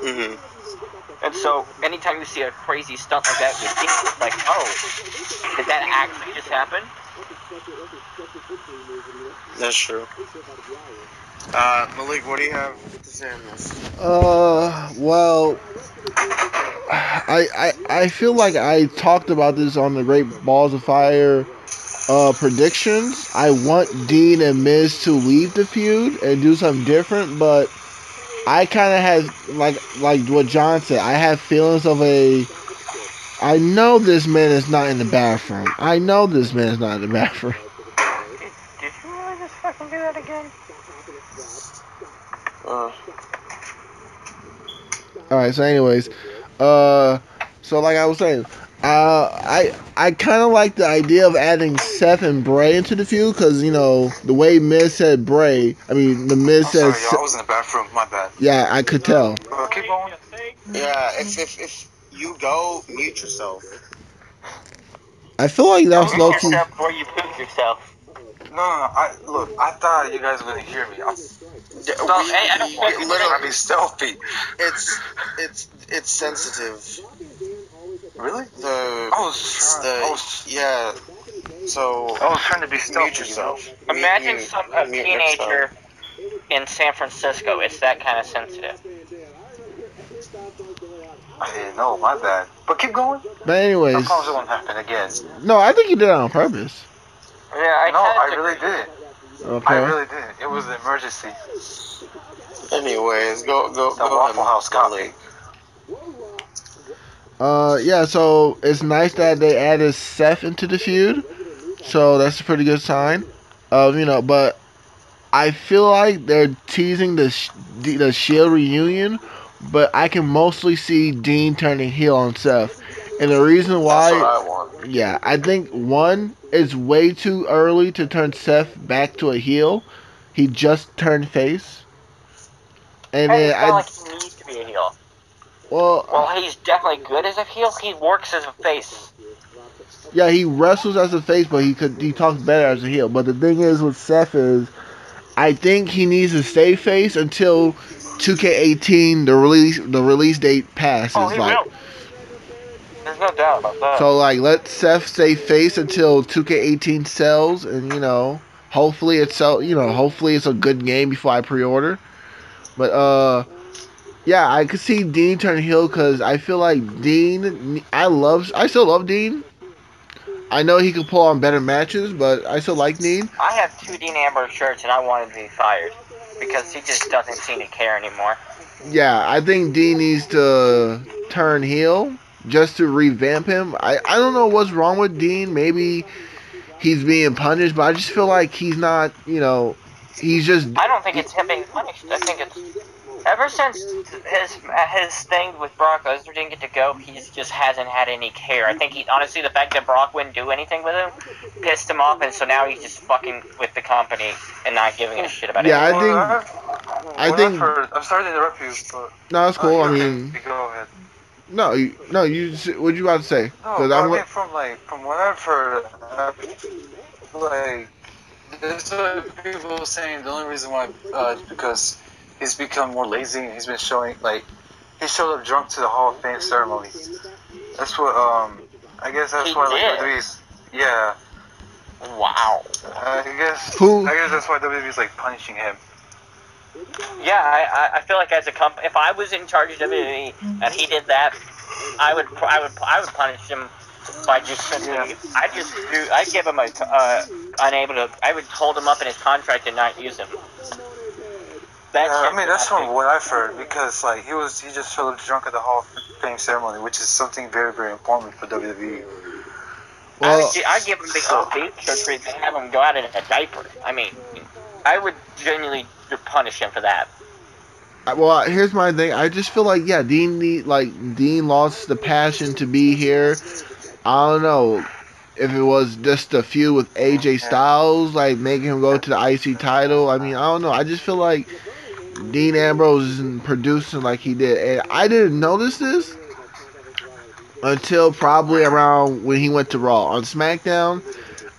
Mhm. And so, anytime you see a crazy stunt like that with Dean, it's like, oh, did that actually just happen? That's true. Malik, what do you have to say on this? Well, I feel like I talked about this on the Great Balls of Fire predictions. I want Dean and Miz to leave the feud and do something different, but I kind of have, like what John said, I have feelings of I know this man is not in the bathroom. I know this man is not in the bathroom. Did you really just fucking do that again? Alright, so anyways, so like I was saying, I kind of like the idea of adding Seth and Bray into the feud, because, the way Miz said Bray, I mean, the Miz said... Sorry, I was in the bathroom, my bad. Yeah, I could tell. Keep going. Yeah, if you go, mute yourself. I feel like that was low-key... Before you poop yourself. No, I thought you guys were gonna hear me. I don't want literally, I'd be stealthy. It's sensitive. Really? Yeah. So I was trying to be stealthy. Mute yourself. Imagine a teenager in San Francisco. It's that kind of sensitive. I didn't know, my bad. But keep going. But anyways... I promise it won't happen again. No, I think you did it on purpose. Yeah, I really did. Okay. I really did. It was an emergency. Anyways, go Waffle House got me. Yeah. So it's nice that they added Seth into the feud. So that's a pretty good sign. But I feel like they're teasing the Shield reunion, but I can mostly see Dean turning heel on Seth, and the reason That's what why, I want. yeah, I think one it's way too early to turn Seth back to a heel. He just turned face, and Hey, then it's not like he needs to be a heel. well, Well, he's definitely good as a heel. He works as a face. yeah, he wrestles as a face, but he talks better as a heel. But the thing is with Seth is I think he needs to stay face until 2K18 the release date passes. Oh, he will. There's no doubt about that. So let Seth stay face until 2K18 sells, and hopefully hopefully it's a good game before I pre-order. But yeah, I could see Dean turn heel because I feel like Dean. I still love Dean. I know he could pull on better matches, but I still like Dean. I have 2 Dean Ambrose shirts, and I want him to be fired because he just doesn't seem to care anymore. Yeah, I think Dean needs to turn heel just to revamp him. I don't know what's wrong with Dean. Maybe he's being punished, but I just feel like he's not, he's just. I don't think it's him being punished. I think it's ever since his thing with Brock Lesnar didn't get to go, he just hasn't had any care. I think honestly the fact that Brock wouldn't do anything with him pissed him off, and so now he's just fucking with the company and not giving a shit about it. Yeah, I think. I'm sorry to interrupt you, but No, that's cool. I mean, go ahead. no, what you about to say? No, I mean, from what I've heard, like there's people saying the only reason why is because he's become more lazy and he's been showing he showed up drunk to the Hall of Fame ceremony. That's what I guess that's why WWE's Wow. I guess that's why WWE's punishing him. Yeah, I feel like as a company, if I was in charge of WWE and he did that, I would punish him by just simply, I'd give him I would hold him up in his contract and not use him. I mean, that's from what I've heard, because he just showed up drunk at the Hall of Fame ceremony, which is something very, very important for WWE. Well, I'd give him the big surgery and have him go out in a diaper. I mean, I would genuinely punish him for that. Well, here's my thing. I just feel like Dean lost the passion to be here. I don't know if it was just a feud with AJ Styles, making him go to the IC title. I mean, I don't know. I just feel like Dean Ambrose isn't producing like he did, and I didn't notice this until probably around when he went to Raw. On SmackDown,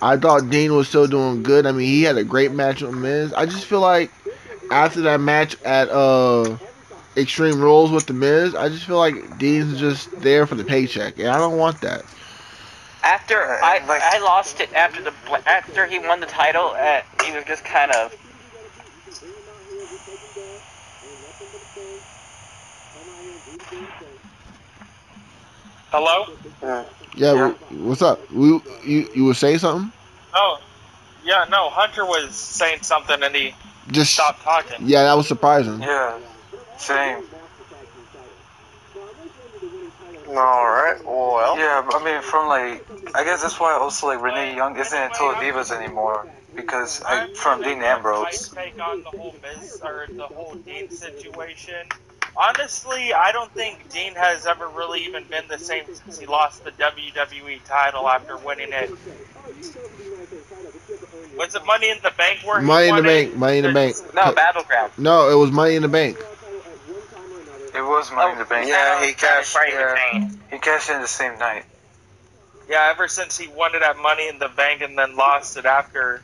I thought Dean was still doing good. I mean, he had a great match with Miz. I just feel like after that match at Extreme Rules with the Miz, I just feel like Dean's just there for the paycheck, and I don't want that. After I lost it after he won the title, he was just kind of. Hello? Yeah. What's up? You were saying something? Oh, yeah, no, Hunter was saying something and he Just stopped talking. Yeah, that was surprising. Yeah, same. Alright, well. Yeah, I mean, I guess that's why also, Renee Young isn't in Total Divas anymore, because, from Dean Ambrose. My take on the whole the whole Dean situation. Honestly, I don't think Dean has ever really even been the same since he lost the WWE title after winning it. Was it Money in the Bank where Money he won in the it? Bank. Money in the Bank. No, Battleground. No, it was Money in the Bank. It was Money in the Bank. Yeah, he cashed in the same night. Yeah, ever since he won it at Money in the Bank and then lost it after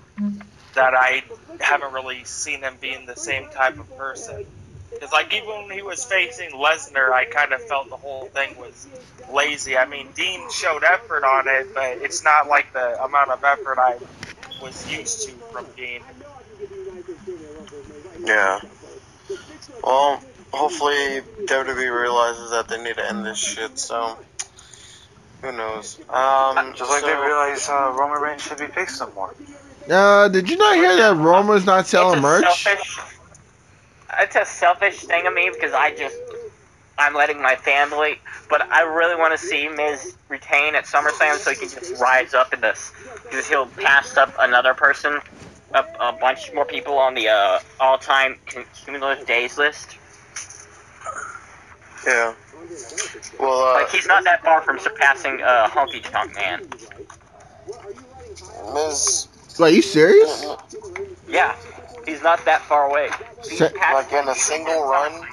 that, I haven't really seen him being the same type of person. Because, even when he was facing Lesnar, I kind of felt the whole thing was lazy. I mean, Dean showed effort on it, but it's not like the amount of effort I was used to from Dean. Yeah. Well, hopefully WWE realizes that they need to end this shit, so who knows. Just like they realize Roman Reigns should be fixed no more. Did you not hear that Roman's not selling merch? It's a selfish thing of me because I'm letting my family, but I really want to see Miz retain at SummerSlam so he can just rise up in this, because he'll pass up another person, a bunch more people on the all-time cumulative days list. Yeah. Well, Like, he's not that far from surpassing Honky Tonk Man. Miz, Wait, you serious? Yeah, he's not that far away. He's Se- past- like in a single run.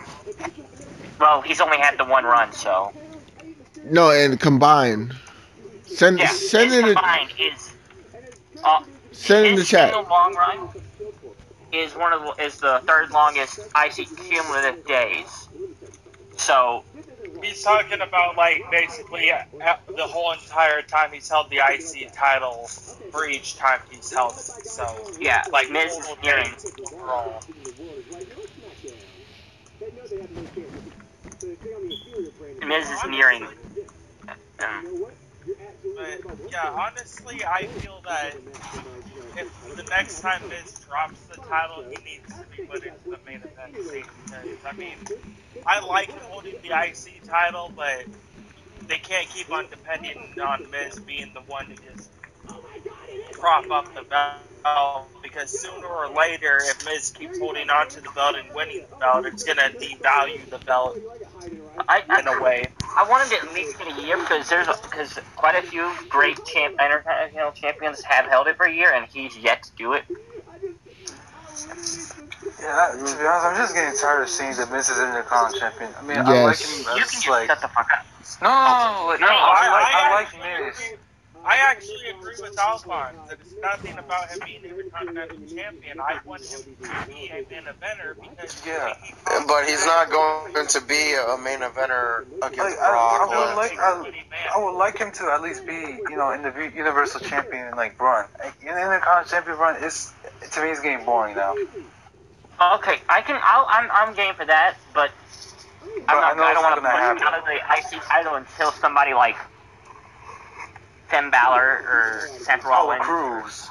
Well, he's only had the one run, so. No, and combined. Send Yeah, send his in the combined is. send in the His chat. single long run is the third longest IC cumulative days. So He's talking about, like, basically the whole entire time he's held the IC title for each time he's held it. So, yeah, like, Miz is total nearing. days overall. Miz is nearing. But, yeah, honestly, I feel that if the next time Miz drops the title, he needs to be put into the main event scene. Because, I mean, I like him holding the IC title, but they can't keep on depending on Miz being the one to just prop up the belt, because sooner or later, if Miz keeps holding on to the belt and winning the belt, it's going to devalue the belt in a way. I wanted to at least get a year because quite a few great Intercontinental champions have held it for a year, and he's yet to do it. Yeah, to be honest, I'm just getting tired of seeing the Miz as Intercontinental champion. I mean, I Yes. like him You can as just like shut the fuck up. no, I like actually Miz. agree- I actually agree with Alphonse that it's nothing about him being Intercontinental champion. I want him to be a main eventer because Yeah. But he's not going to be a main eventer against Like, Brock. I would like him to at least be, you know, in the Universal Champion and like run. In the Intercontinental Champion run, is to me, it's getting boring now. Okay, I'm game for that, but I know it's don't want to not put gonna him out of the IC title until somebody like Finn Balor or Seth Rollins. Cruz,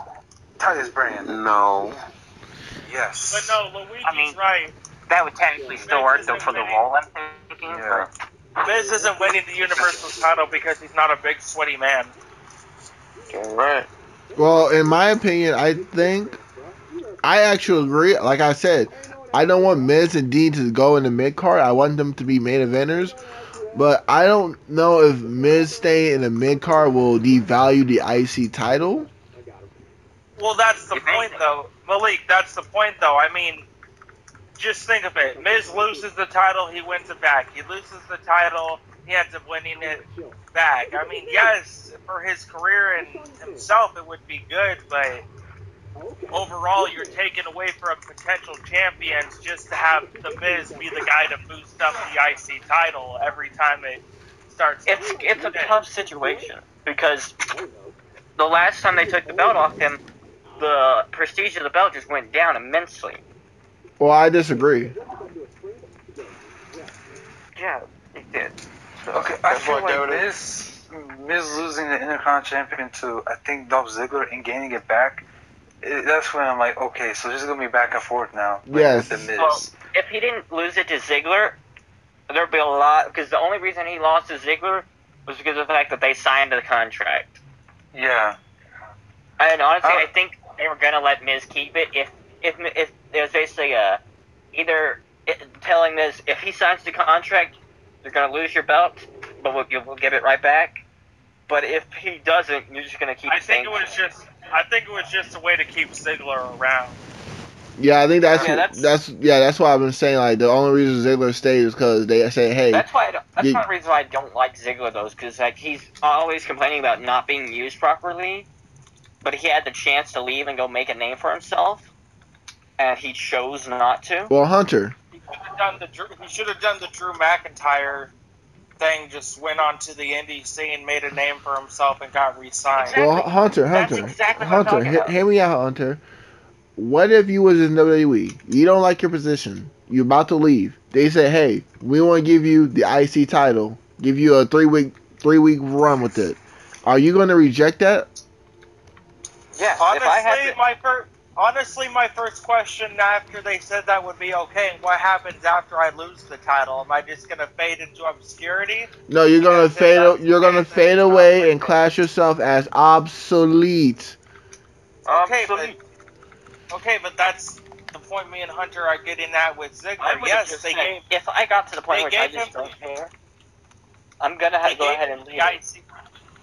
Titus Brand. No. Yes. But no, Luigi's I mean- right. That would technically still work though for the role, I'm thinking. Yeah. Miz isn't winning the Universal title because he's not a big sweaty man. Right. Well, in my opinion, I think I actually agree. Like I said, I don't want Miz and Dean to go in the mid card. I want them to be main eventers. But I don't know if Miz staying in the mid card will devalue the IC title. Well, that's the If point, anything. though. Malik, that's the point, though. I mean, just think of it. Miz loses the title, he wins it back. He loses the title, he ends up winning it back. I mean, yes, for his career and himself, it would be good, but overall, you're taking away from potential champions just to have the Miz be the guy to boost up the IC title every time it starts. It's a tough situation because the last time they took the belt off him, the prestige of the belt just went down immensely. Well, I disagree. Yeah, it did. So, Okay, I That's feel what like they would- Miz losing the Intercontinental Champion to, I think, Dolph Ziggler and gaining it back, that's when I'm like, okay, so this is going to be back and forth now. Like, Yes. with the Miz. Well, if he didn't lose it to Ziggler, there'd be a lot, because the only reason he lost to Ziggler was because of the fact that they signed the contract. Yeah. And honestly, Oh. I think they were gonna let Miz keep it if there's basically either telling Miz if he signs the contract, you're gonna lose your belt, but we'll give it right back. But if he doesn't, you're just gonna keep. I think it was just a way to keep Ziggler around. Yeah, I think that's Yeah, that's why I've been saying like the only reason Ziggler stayed is because they say, hey, That's why. That's you- one reason why I don't like Ziggler though, because like he's always complaining about not being used properly, but he had the chance to leave and go make a name for himself, and he chose not to. well, Hunter. He should have done the Drew McIntyre thing. Just went on to the indie scene, made a name for himself, and got re-signed. Exactly. Well, Hunter, That's exactly what I'm talking about. hear me out, Hunter. What if you was in WWE? You don't like your position. You're about to leave. They say, hey, we want to give you the IC title. Give you a 3-week run with it. Are you going to reject that? Yeah. Honestly, if I had to, Honestly, my first question after they said that would be, okay, what happens after I lose the title? Am I just gonna fade into obscurity? No, you're gonna Because if that's you're the gonna case, then fade it's not away worth and it. class yourself as obsolete. Okay, Absolute. but that's the point me and Hunter are getting at with I Ziggler. would Yes, just they said, gave if I got to the point they where I gave just him don't care, I'm gonna have they to go gave ahead him and the leave it. IC.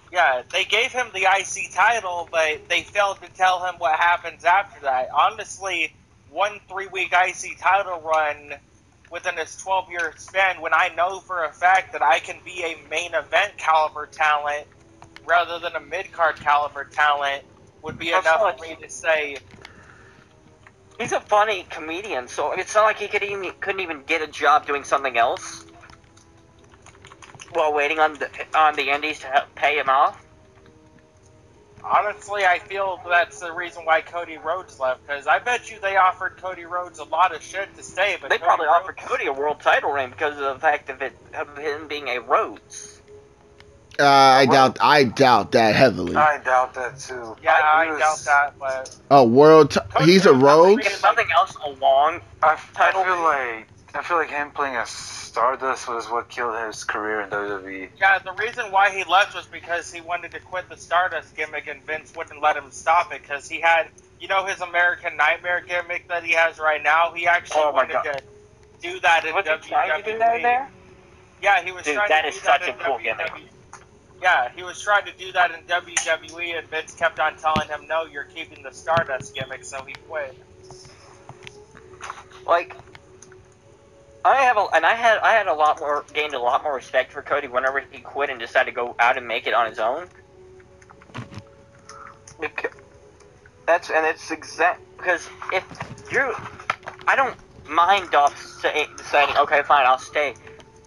Yeah, they gave him the IC title, but they failed to tell him what happens after that. Honestly, 1 3-week IC title run within this 12-year span, when I know for a fact that I can be a main event caliber talent rather than a mid-card caliber talent, would be That's enough not- for me to say, He's a funny comedian, so it's not like he couldn't even get a job doing something else while waiting on the indies to pay him off. honestly, I feel that's the reason why Cody Rhodes left, because I bet you they offered Cody Rhodes a lot of shit to stay, but They Cody probably Rhodes, offered Cody a world title reign because of the fact of him being a Rhodes. I doubt that heavily. I doubt that too. Yeah, I was- doubt that, but Oh, he's a Cody Rhodes. If nothing else, a long title. I feel like him playing as Stardust was what killed his career in WWE. yeah, the reason why he left was because he wanted to quit the Stardust gimmick, and Vince wouldn't let him stop it, because he had, his American Nightmare gimmick that he has right now. He actually Oh my wanted God. to do that in Was he WWE. trying to do that there? Yeah, he was Dude, trying that to is do that such in a cool WWE. gimmick. Yeah, he was trying to do that in WWE, and Vince kept on telling him, "No, you're keeping the Stardust gimmick," so he quit. Like, I had gained a lot more respect for Cody whenever he quit and decided to go out and make it on his own. Because if you're, I don't mind deciding, okay, fine, I'll stay,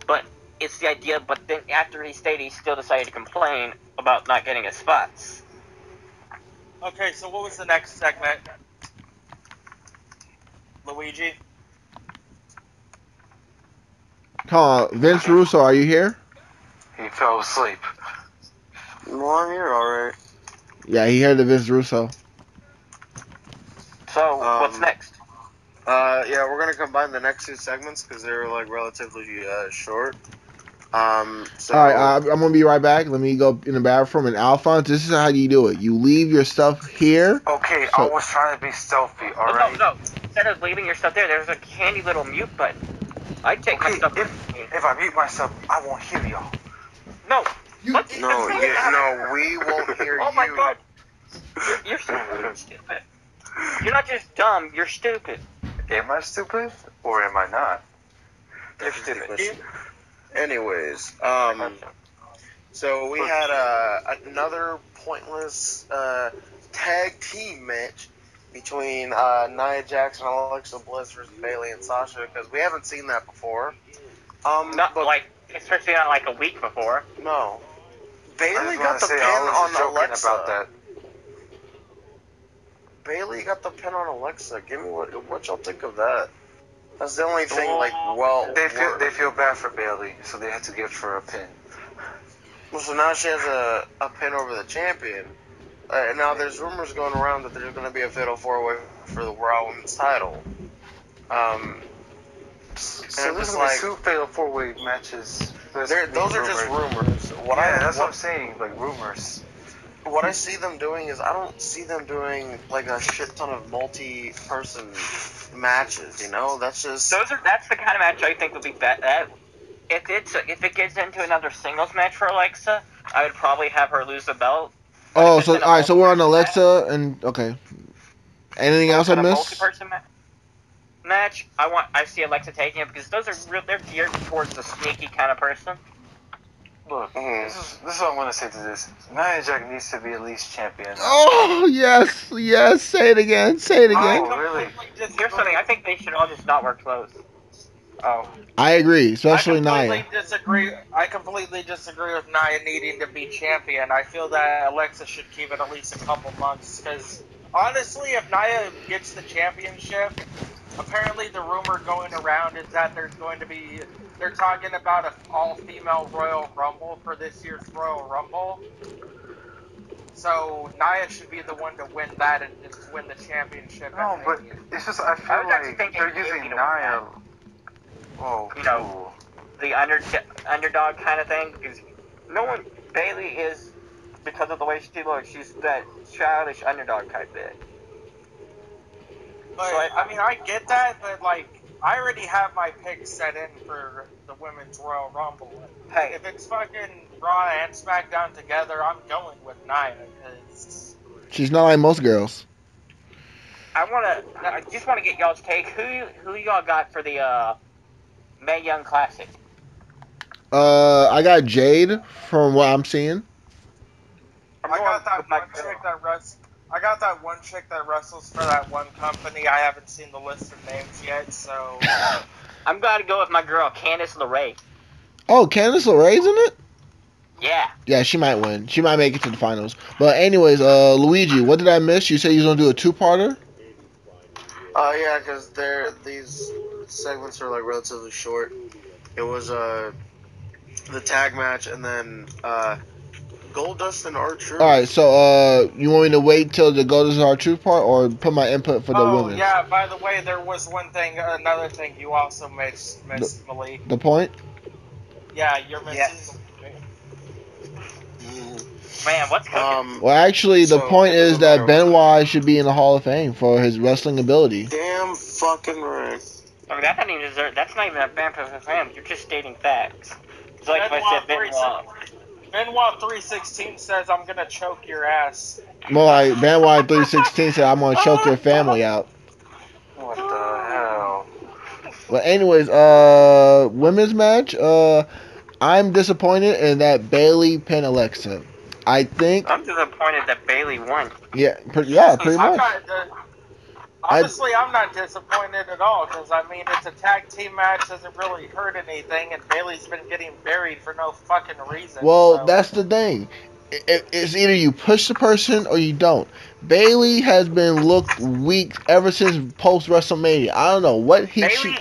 but it's the idea. But then after he stayed, he still decided to complain about not getting his spots. Okay, so what was the next segment? Luigi? Hold on, Vince Russo, are you here? He fell asleep. Well, I'm here, alright. Yeah, he heard the Vince Russo. So what's next? Yeah, we're gonna combine the next two segments because they're like relatively short. So All right, I'm gonna be right back. Let me go in the bathroom. And Alphonse, this is how you do it. You leave your stuff here. Okay, So- I was trying to be stealthy, Oh, alright? no. Instead of leaving your stuff there, there's a handy little mute button. I'd take my Okay, stuff with me. if I mute myself, I won't hear y'all. No. What? we won't hear Oh you. my God. You're stupid. You're not just dumb, you're stupid. Am I stupid or am I not? You're stupid. Anyways, so we had another pointless tag team match between Nia Jax and Alexa Bliss versus Bayley and Sasha, because we haven't seen that before. Especially not like a week before. No. I Bayley just got wanna the say, pin I was on joking Alexa. about that. Bayley got the pin on Alexa. Give me what y'all think of that. That's the only thing. They feel bad for Bayley, so they had to give her a pin. Well, so now she has a pin over the champion. And now there's rumors going around that there's going to be a fatal 4-way for the Raw Women's title. So there's gonna be two fatal 4-way matches. Those are just rumors. That's what I'm saying, like rumors. What I see them doing is I don't see them doing like a shit ton of multi-person matches. That's just That's the kind of match I think would be bad. If it gets into another singles match for Alexa, I would probably have her lose the belt. Oh, so all right, so we're on Alexa and okay. Anything else I missed? Multi-person match. I see Alexa taking it because they're geared towards the sneaky kind of person. Look, this is what I'm gonna say to this. Nia Jax needs to be at least champion. Oh yes. Say it again. Oh, really? Here's something. I think they should all just not wear clothes. Oh. I agree, especially Nia. I completely disagree with Nia needing to be champion. I feel that Alexa should keep it at least a couple months, because honestly, if Nia gets the championship, apparently the rumor going around is that they're talking about an all-female Royal Rumble for this year's Royal Rumble. So Nia should be the one to win that and just win the championship. No, at but Mania. it's just I I feel was actually like thinking they're Bayley using to win Nia. that. Oh, You know, the underdog kind of thing, because no one Bailey is, because of the way she looks, she's that childish underdog type bitch. But So I mean, I get that, but like, I already have my pick set in for the women's Royal Rumble. Hey, If it's fucking Raw and SmackDown together, I'm going with Nia because She's not like most girls. I just want to get y'all's take. Who y'all got for the Mae Young Classic? I got Jade from what I'm seeing. I'm I going got that with my one girl. chick that I got that one chick that wrestles for that one company. I haven't seen the list of names yet, so I'm going to go with my girl, Candice LeRae. Oh, Candice LeRae's in it? Yeah. Yeah, she might win. She might make it to the finals. But anyways, Luigi, what did I miss? You said you was gonna do a two-parter? Yeah, because these segments are like relatively short. It was the tag match and then Goldust and R-Truth. All right, so you want me to wait till the Go to Our Truth part, or put my input for the oh women's? yeah. By the way, there was another thing you also missed, Malik. The point? Yeah, you're missing. Yes. Man, what's cooking? Well, actually, the So, point it is doesn't that matter. Benoit should be in the Hall of Fame for his wrestling ability. Damn fucking right. I mean, that's not even a fan for the fans. You're just stating facts. It's like if I said Benoit. Benoit 316 says, "I'm gonna choke your ass." More like Benoit 316 said, "I'm gonna choke your family out." what the hell? Well, anyways, women's match. I'm disappointed in that Bailey pinned Alexa. I think, I'm disappointed that Bailey won. yeah, pretty I'm much. not. Honestly, I'm not disappointed at all because I mean it's a tag team match, doesn't really hurt anything, and Bailey's been getting buried for no fucking reason. Well, so. that's the thing. It's either you push the person or you don't. Bailey has been looked weak ever since post WrestleMania. I don't know what Bailey,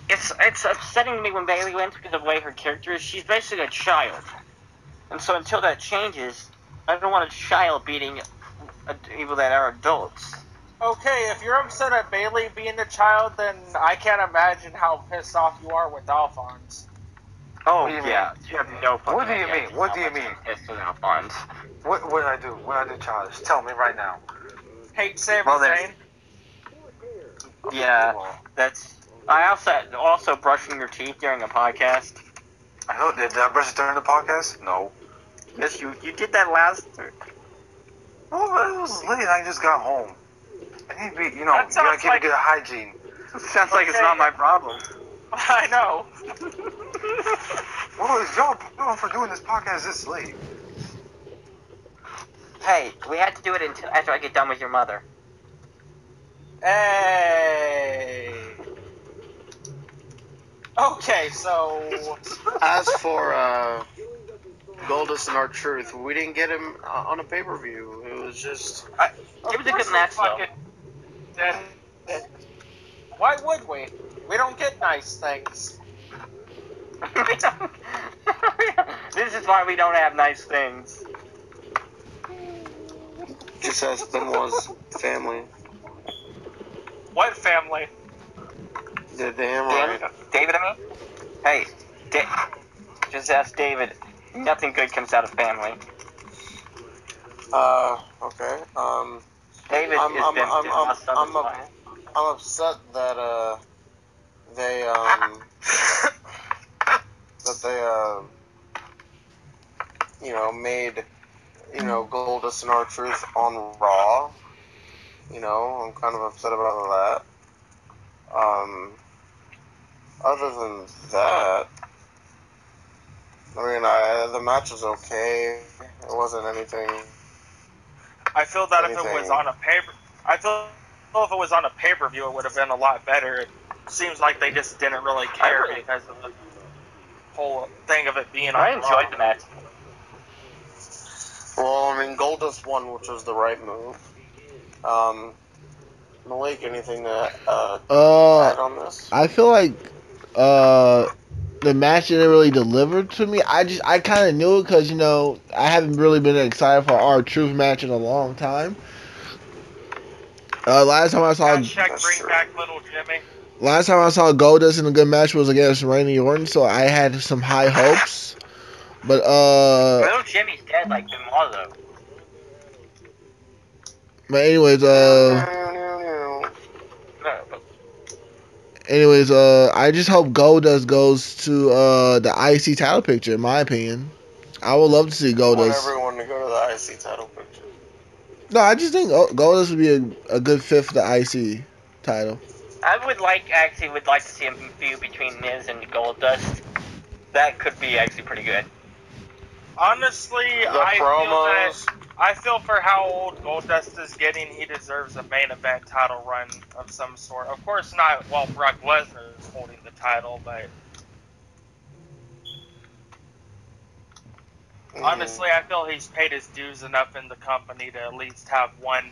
it's upsetting to me when Bailey wins because of the way her character is. She's basically a child, and so until that changes, I don't want a child beating people that are adults. Okay, if you're upset at Bailey being a child, then I can't imagine how pissed off you are with Alphonse. Oh What do you yeah, you have no fucking What do you idea mean? What do you how much mean? I'm pissed with Alphonse. What did I do? What did I do, Charles? Tell me right now. Hate Sami Well, then- Zayn. Yeah, that's. I also brushing your teeth during a podcast. I know. Did I brush it during the podcast? No. Yes, you did that last. Oh, it was late. I just got home. I need to be, you know, That you gotta sounds keep like- a good hygiene. Sounds like it's not my problem. I know. What was y'all doing for doing this podcast this late? Hey, we had to do it until after I get done with your mother. Hey. Okay, so As for Goldust and R-Truth, we didn't get him on a pay-per-view. It was just It was a good match, though. Then why would we? We don't get nice things. This is why we don't have nice things. just as Benoit's family. What family? The hemorrhoid. David, I mean? Hey, just ask David. Nothing good comes out of family. Okay. David I'm- is I'm- been I'm- lost on I'm the a- line. I'm upset that they made Goldust and R-Truth on Raw. I'm kind of upset about that. Other than that, I mean, the match was okay. It wasn't anything. I feel that if it was Anything. on a if it was on a pay-per-view, it would have been a lot better. It seems like they just didn't really care because of the whole thing of it being on I Raw. enjoyed the match. Well, I mean, Goldust won, which was the right move. Malik, anything to add on this? I feel like the match didn't really deliver to me. I kind of knew it because I haven't really been excited for our Truth match in a long time. Last time I saw Bring back little Jimmy. Last time I saw Goldust in a good match was against Randy Orton, so I had some high hopes. But Little Jimmy's dead like Benoit though. But anyways, I just hope Goldust goes to the IC title picture. In my opinion, I would love to see Goldust. I want everyone to go to the IC title picture. No, I just think Goldust would be a good fit for the IC title. I would like to see a feud between Miz and Goldust. That could be actually pretty good. Honestly, I feel for how old Goldust is getting, he deserves a main event title run of some sort. Of course not while Brock Lesnar is holding the title, but honestly, I feel he's paid his dues enough in the company to at least have one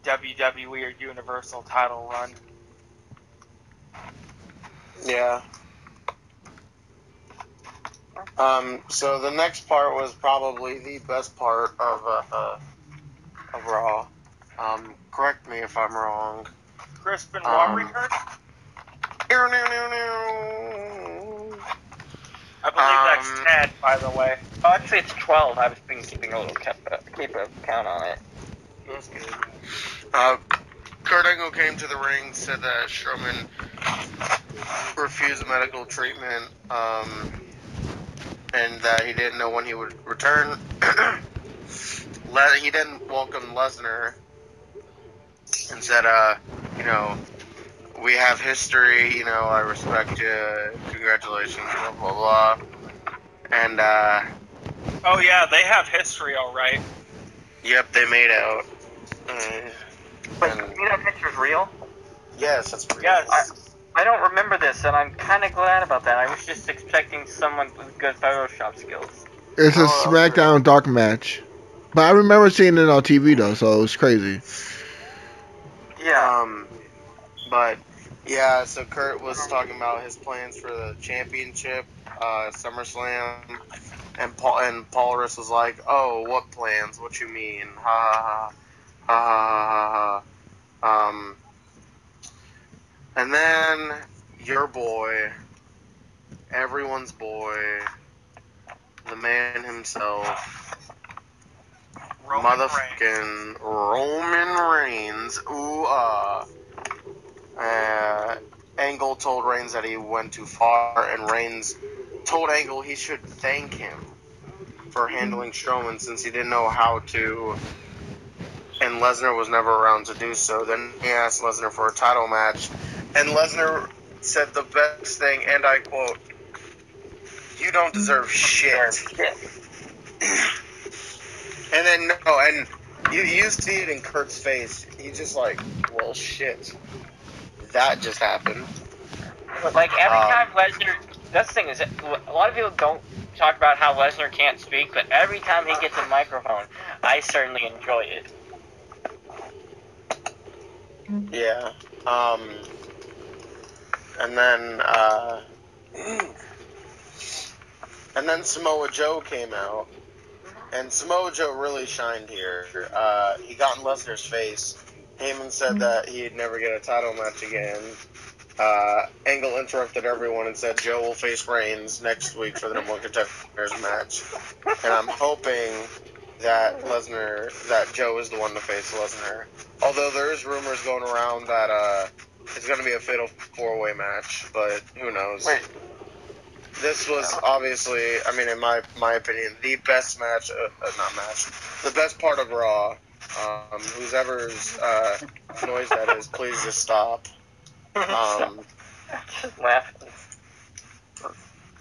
WWE or Universal title run. Yeah. So the next part was probably the best part of Raw. Correct me if I'm wrong. Chris Benoit return? I believe that's 10, by the way. Oh, actually, it's 12. I was keeping a little keep a count on it. That's good. Kurt Angle came to the ring, said that Strowman refused medical treatment, and that he didn't know when he would return. He didn't welcome Lesnar, and said, we have history, I respect you, congratulations, blah, blah, blah. And, oh yeah, they have history, alright. Yep, they made out. But you mean that picture's real? Yes, that's real. Yes. I don't remember this, and I'm kind of glad about that. I was just expecting someone with good Photoshop skills. It's a SmackDown dark match. But I remember seeing it on TV, though, so it's crazy. Yeah. So Kurt was talking about his plans for the championship, SummerSlam, and Paul Rudd was like, "Oh, what plans? What you mean? Ha ha ha ha ha." And then your boy, everyone's boy, the man himself, motherfucking Roman Reigns. Angle told Reigns that he went too far, and Reigns told Angle he should thank him for handling Strowman since he didn't know how to, and Lesnar was never around to do so. Then he asked Lesnar for a title match, and Lesnar said the best thing, and I quote, "You don't deserve shit." And then, and you see it in Kurt's face. He's just like, well, shit. That just happened. Like, every time Lesnar... That's the thing, is a lot of people don't talk about how Lesnar can't speak, but every time he gets a microphone, I certainly enjoy it. Yeah. And then Samoa Joe came out, and Samoa Joe really shined here. He got in Lesnar's face. Heyman said that he'd never get a title match again. Angle interrupted everyone and said Joe will face Reigns next week for the number one contenders match. And I'm hoping that Joe is the one to face Lesnar. Although there's rumors going around that it's going to be a fatal four-way match, but who knows? Wait. This was obviously, I mean, in my opinion, the best match, the best part of Raw. Whoever's noise that is, please just stop. Just laughing.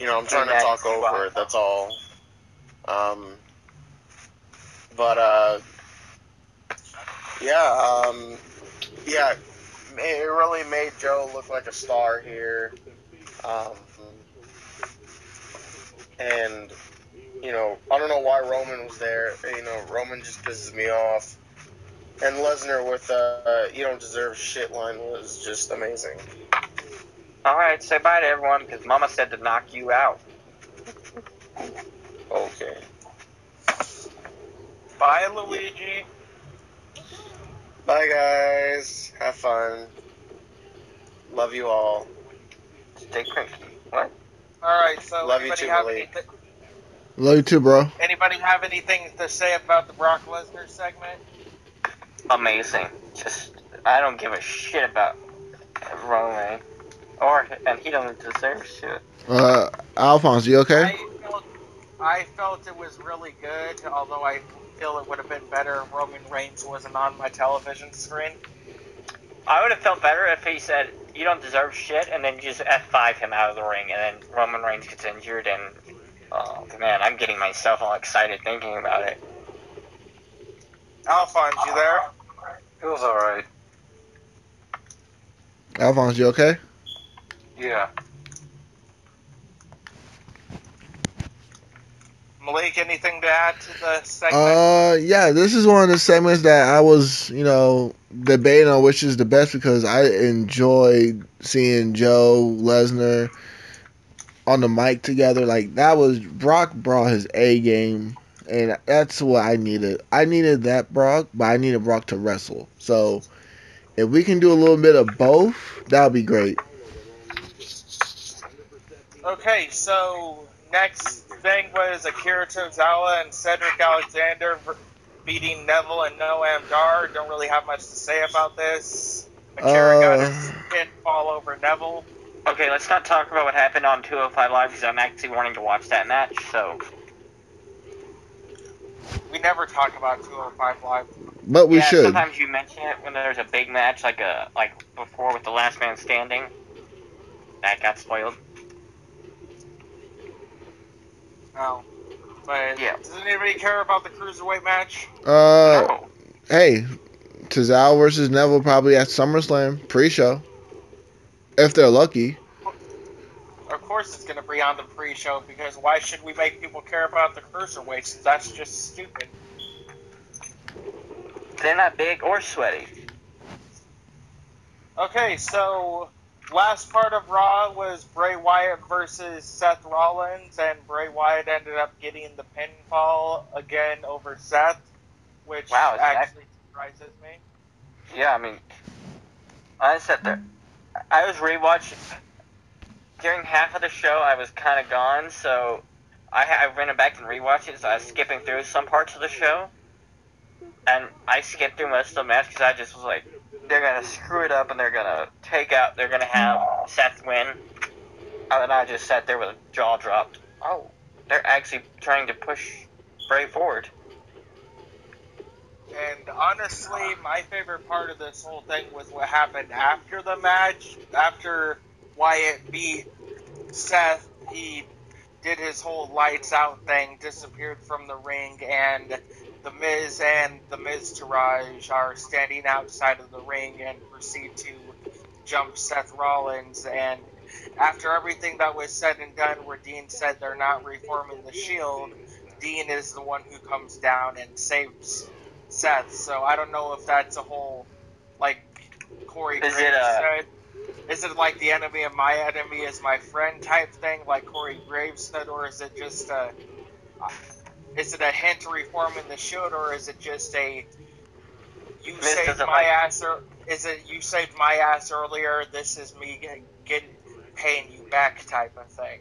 I'm trying to talk over it, that's all. It really made Joe look like a star here. And, I don't know why Roman was there. Roman just pisses me off. And Lesnar with you don't deserve shit line was just amazing. Alright, say bye to everyone, because Mama said to knock you out. Okay. Bye, Luigi. Bye, guys. Have fun. Love you all. Stay cranky. What? Alright, so Love you anybody too, have Malik. Love you too, bro. Anybody have anything to say about the Brock Lesnar segment? Amazing. Just, I don't give a shit about Roman. And he doesn't deserve shit. Alphonse, you okay? I felt it was really good, although I feel it would have been better if Roman Reigns wasn't on my television screen. I would have felt better if he said, you don't deserve shit, and then just F5 him out of the ring, and then Roman Reigns gets injured, and, oh man, I'm getting myself all excited thinking about it. Alphonse, you there? It was alright. Alphonse, you okay? Yeah. Malik, anything to add to the segment? Yeah, this is one of the segments that I was, debating on which is the best because I enjoyed seeing Joe Lesnar on the mic together. Like, that was, Brock brought his A game, and that's what I needed. I needed that Brock, but I needed Brock to wrestle. So, if we can do a little bit of both, that would be great. Okay, so next thing was Akira Tozawa and Cedric Alexander beating Neville and Noam Dar. Don't really have much to say about this. Akira got his pinfall over Neville. Okay, let's not talk about what happened on 205 Live, because I'm actually wanting to watch that match, so... We never talk about 205 Live. But we should. Sometimes you mention it when there's a big match, like before with the Last Man Standing. That got spoiled. Oh. But yeah. Does anybody care about the Cruiserweight match? No. Hey, Tozawa versus Neville probably at SummerSlam pre-show. If they're lucky. Of course it's going to be on the pre-show, because why should we make people care about the Cruiserweights? That's just stupid. They're not big or sweaty. Okay, so last part of Raw was Bray Wyatt versus Seth Rollins, and Bray Wyatt ended up getting the pinfall again over Seth, which actually surprises me. Yeah, I mean, I sat there. I was rewatching. During half of the show, I was kind of gone, so I ran it back and rewatched it, so I was skipping through some parts of the show. And I skipped through most of the match because I just was like, they're going to screw it up and they're going to have Seth win. And then I just sat there with a jaw dropped. Oh, they're actually trying to push Bray forward. And honestly, my favorite part of this whole thing was what happened after the match. After Wyatt beat Seth, he did his whole lights out thing, disappeared from the ring, and The Miz and The Miztourage are standing outside of the ring and proceed to jump Seth Rollins. And after everything that was said and done, where Dean said they're not reforming the Shield, Dean is the one who comes down and saves Seth. So I don't know if that's a whole, like Corey Graves said. Is it like the enemy of my enemy is my friend type thing, like Corey Graves said, or is it just is it a hint to reforming the Shield, or is it just a you saved my ass, or is it you saved my ass earlier? This is me paying you back type of thing.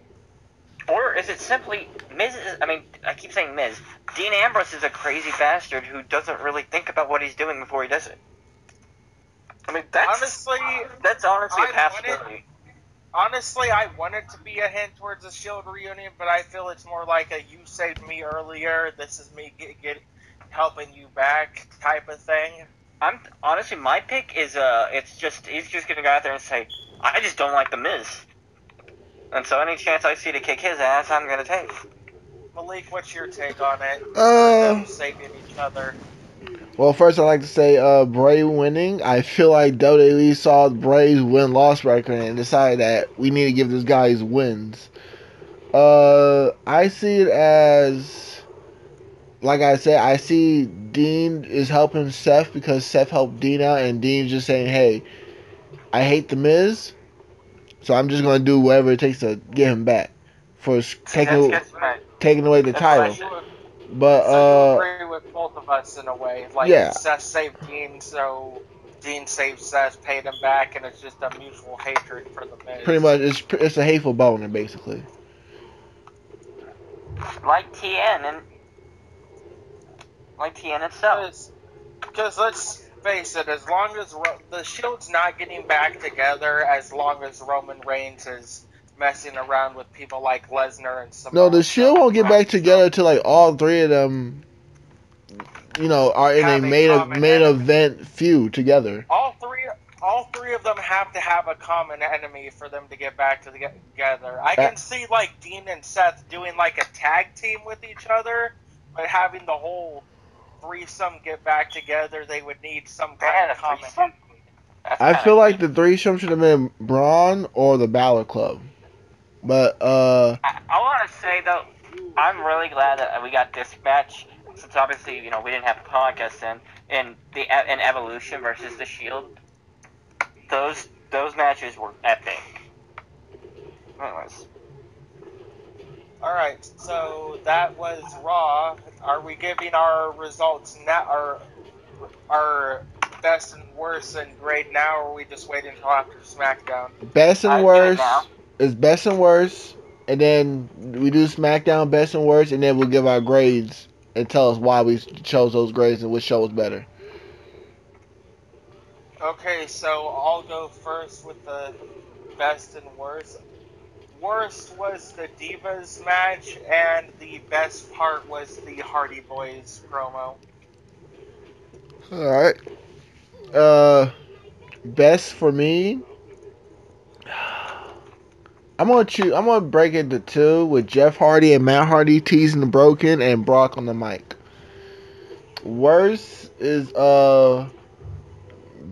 Or is it simply Miz? I keep saying Miz. Dean Ambrose is a crazy bastard who doesn't really think about what he's doing before he does it. I mean, that's honestly a possibility. Honestly, I want it to be a hint towards a Shield reunion, but I feel it's more like a you saved me earlier, this is me helping you back type of thing. Honestly, my pick is he's just gonna go out there and say, I just don't like The Miz. And so any chance I see to kick his ass, I'm gonna take. Malik, what's your take on it? Them saving each other. Well, first I'd like to say Bray winning. I feel like WWE saw Bray's win-loss record and decided that we need to give this guy his wins. I see it as, like I said, I see Dean is helping Seth because Seth helped Dean out, and Dean's just saying, hey, I hate The Miz. So I'm just gonna do whatever it takes to get him back for taking That's good. taking away the That's what I title. should. But So you agree with both of us in a way. Like, yeah. Seth saved Dean, so Dean saved Seth, paid him back, and it's just a mutual hatred for the Miz. Pretty much, it's a hateful boner, basically. Like TN itself. Because let's face it, as long as the Shield's not getting back together, as long as Roman Reigns is messing around with people like Lesnar and Samoa. No, the Shield won't get back together till like all three of them, you know, are in a main event feud together. All three of them have to have a common enemy for them to get back together. I can see like Dean and Seth doing like a tag team with each other, but having the whole threesome get back together, they would need some kind of common enemy. I feel like the threesome should have been Braun or the Balor Club. But I want to say though, I'm really glad that we got this match, since obviously we didn't have a podcast in Evolution versus the Shield. Those matches were epic. Anyways. Alright, so that was Raw. Are we giving our results now, our best and worst and grade now, or are we just waiting until after SmackDown? Best and worst is best and worst, and then we do SmackDown best and worst, and then we'll give our grades and tell us why we chose those grades and which show was better. Okay, so I'll go first with the best and worst. Worst was the Divas match, and the best part was the Hardy Boys promo. Alright. Best for me, I'm gonna break it to two with Jeff Hardy and Matt Hardy teasing the Broken and Brock on the mic. Worst is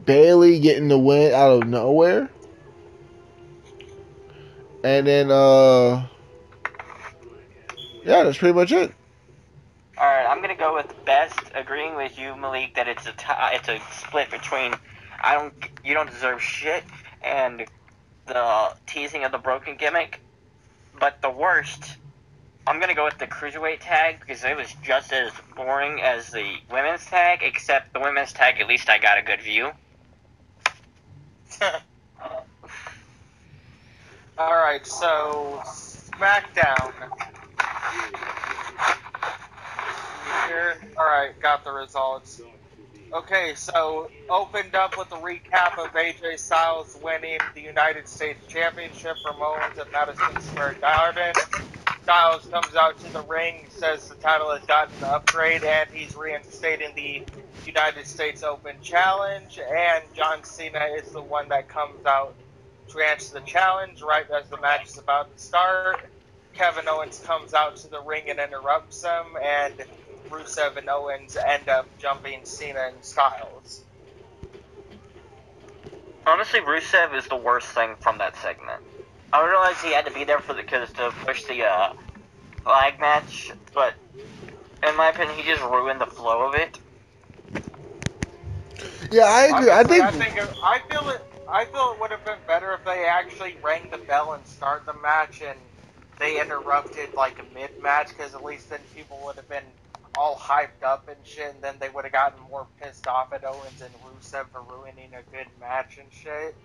Bayley getting the win out of nowhere. And then yeah, that's pretty much it. Alright, I'm gonna go with best, agreeing with you, Malik, that it's a split between you don't deserve shit and the teasing of the Broken gimmick. But the worst, I'm gonna go with the Cruiserweight tag, because it was just as boring as the women's tag, except the women's tag, at least I got a good view. Alright, so SmackDown. Here. Alright, got the results. Okay, so opened up with a recap of AJ Styles winning the United States Championship from Owens at Madison Square Garden. Styles comes out to the ring, says the title has gotten an upgrade, and he's reinstating the United States Open Challenge, and John Cena is the one that comes out to answer the challenge right as the match is about to start. Kevin Owens comes out to the ring and interrupts him, and Rusev and Owens end up jumping Cena and Styles. Honestly, Rusev is the worst thing from that segment. I realized he had to be there to push the flag match, but in my opinion, he just ruined the flow of it. Yeah, I agree. I feel it would have been better if they actually rang the bell and start the match, and they interrupted like a mid-match, because at least then people would have been all hyped up and shit, and then they would have gotten more pissed off at Owens and Rusev for ruining a good match and shit.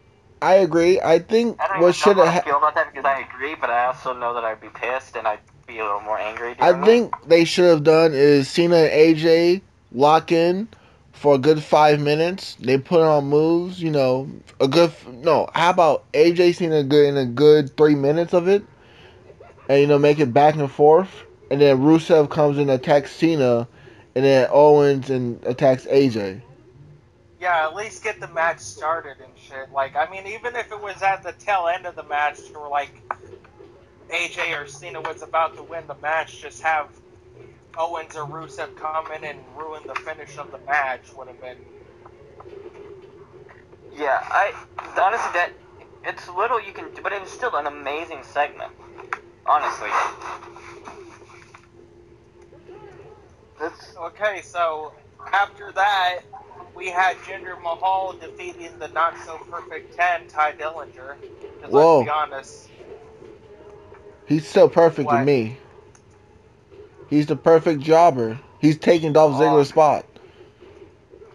I agree. I think what should have feel about that, because I agree, but I also know that I'd be pissed and I'd be a little more angry. I think they should have done is Cena and AJ lock in for a good 5 minutes. They put on moves, how about AJ Cena in a good 3 minutes of it, and make it back and forth, and then Rusev comes in and attacks Cena, and then Owens and attacks AJ. Yeah, at least get the match started and shit. Like, I mean, even if it was at the tail end of the match, or like AJ or Cena was about to win the match, just have Owens or Rusev come in and ruin the finish of the match would have been. Yeah, honestly, that it's little you can do, but it was still an amazing segment. Honestly. Okay, so after that, we had Jinder Mahal defeating the not-so-perfect 10, Ty Dillinger. Because Whoa. let's be honest. He's still perfect to What? me. He's the perfect jobber. He's taking Dolph Ziggler's spot.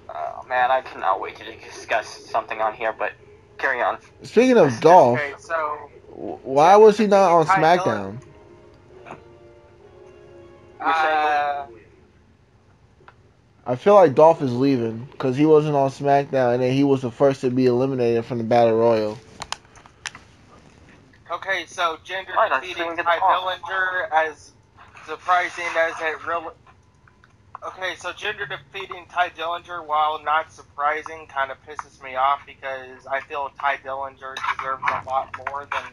Oh man, I cannot wait to discuss something on here, but carry on. Speaking of Dolph, Okay, so why was he not on Ty SmackDown? I feel like Dolph is leaving because he wasn't on SmackDown and then he was the first to be eliminated from the Battle Royal. Okay, so Jinder Right, I defeating shouldn't get Ty off. Dillinger, as surprising as it really. Okay, so Jinder defeating Ty Dillinger, while not surprising, kind of pisses me off because I feel Ty Dillinger deserves a lot more than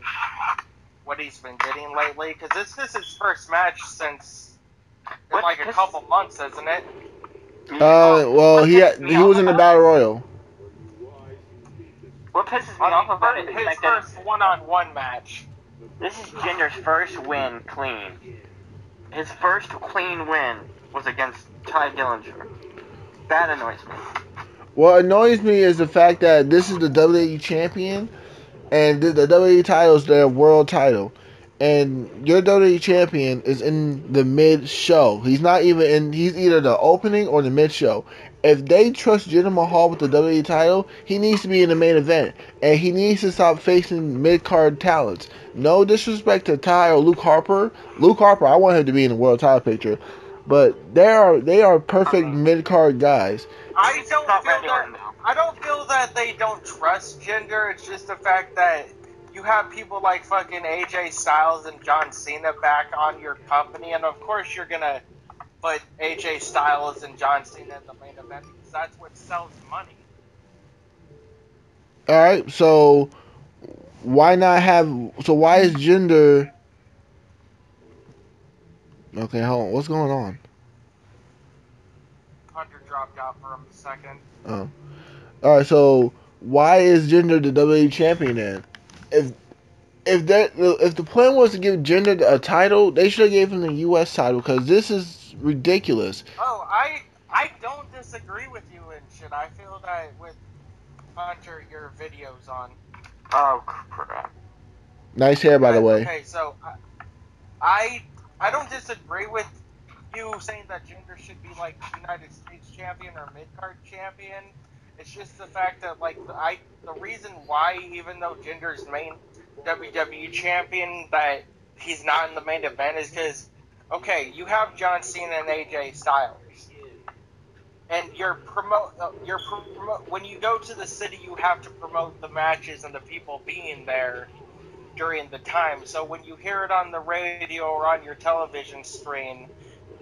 what he's been getting lately. Because this is his first match since in like a couple months, isn't it? Well, he was in the Battle Royal. What pisses me off about it is his like that first one-on-one match. this is Jinder's first win clean. His first clean win was against Ty Dillinger. That annoys me. What annoys me is the fact that this is the WWE champion, and the WWE title is their world title. And your WWE champion is in the mid-show. He's not even in. He's either the opening or the mid-show. If they trust Jinder Mahal with the WWE title, he needs to be in the main event, and he needs to stop facing mid-card talents. No disrespect to Ty or Luke Harper. Luke Harper, I want him to be in the world title picture, but they are perfect mid-card guys. I don't feel that they don't trust Jinder. It's just the fact that you have people like fucking AJ Styles and John Cena back on your company, and of course you're gonna put AJ Styles and John Cena in the main event because that's what sells money. All right, so why not have? So why is Jinder? Okay, hold on. What's going on? Hunter dropped out for a second. Oh, all right. So why is Jinder the WWE champion then? If the plan was to give Jinder a title, they should have gave him the U.S. title because this is ridiculous. Oh, I don't disagree with you and shit. I feel that with Hunter, your video's on. Oh crap. Nice hair, by the way. Okay, so I don't disagree with you saying that Jinder should be like United States champion or mid-card champion. It's just the fact that like the reason why, even though Jinder's main WWE champion, that he's not in the main event is because, okay, you have John Cena and AJ Styles, and when you go to the city, you have to promote the matches and the people being there during the time. So when you hear it on the radio or on your television screen,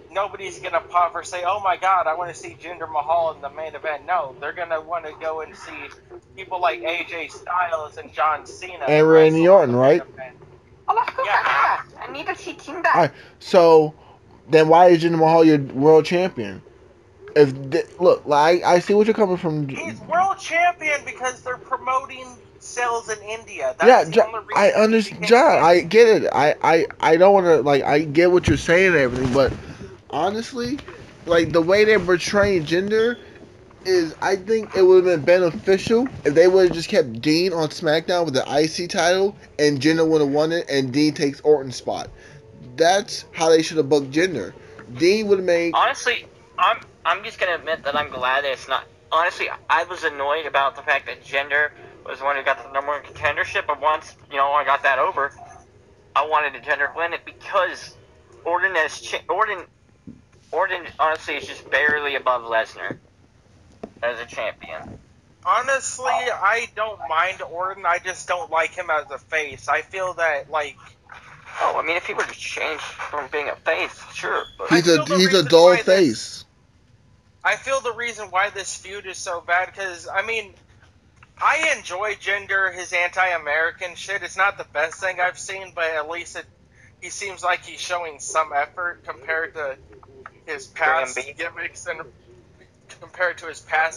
nobody's gonna pop or say, "Oh my God, I want to see Jinder Mahal in the main event." No, they're gonna want to go and see people like AJ Styles and John Cena and Randy Orton, right? Yeah. I need to see Tinder. All right. So then, why is Jinder Mahal your world champion? Look, like I see what you're coming from. He's world champion because they're promoting sales in India. That's the only reason I understand. John, I get it. I don't want to I get what you're saying and everything, but honestly, like the way they're portraying Jinder is, I think it would have been beneficial if they would have just kept Dean on SmackDown with the IC title and Jinder would have won it and Dean takes Orton's spot. That's how they should have booked Jinder. Dean would have made. Honestly, I'm just gonna admit that I'm glad that it's not. Honestly, I was annoyed about the fact that Jinder was the one who got the number one contendership, but once I got that over, I wanted Jinder to win it because Orton honestly is just barely above Lesnar as a champion. Honestly, I don't mind Orton. I just don't like him as a face. I feel that Oh, I mean, if he were to change from being a face, sure. But He's a dull face. I feel the reason why this feud is so bad because, I mean, I enjoy Jinder, his anti-American shit. It's not the best thing I've seen, but at least he seems like he's showing some effort compared to his past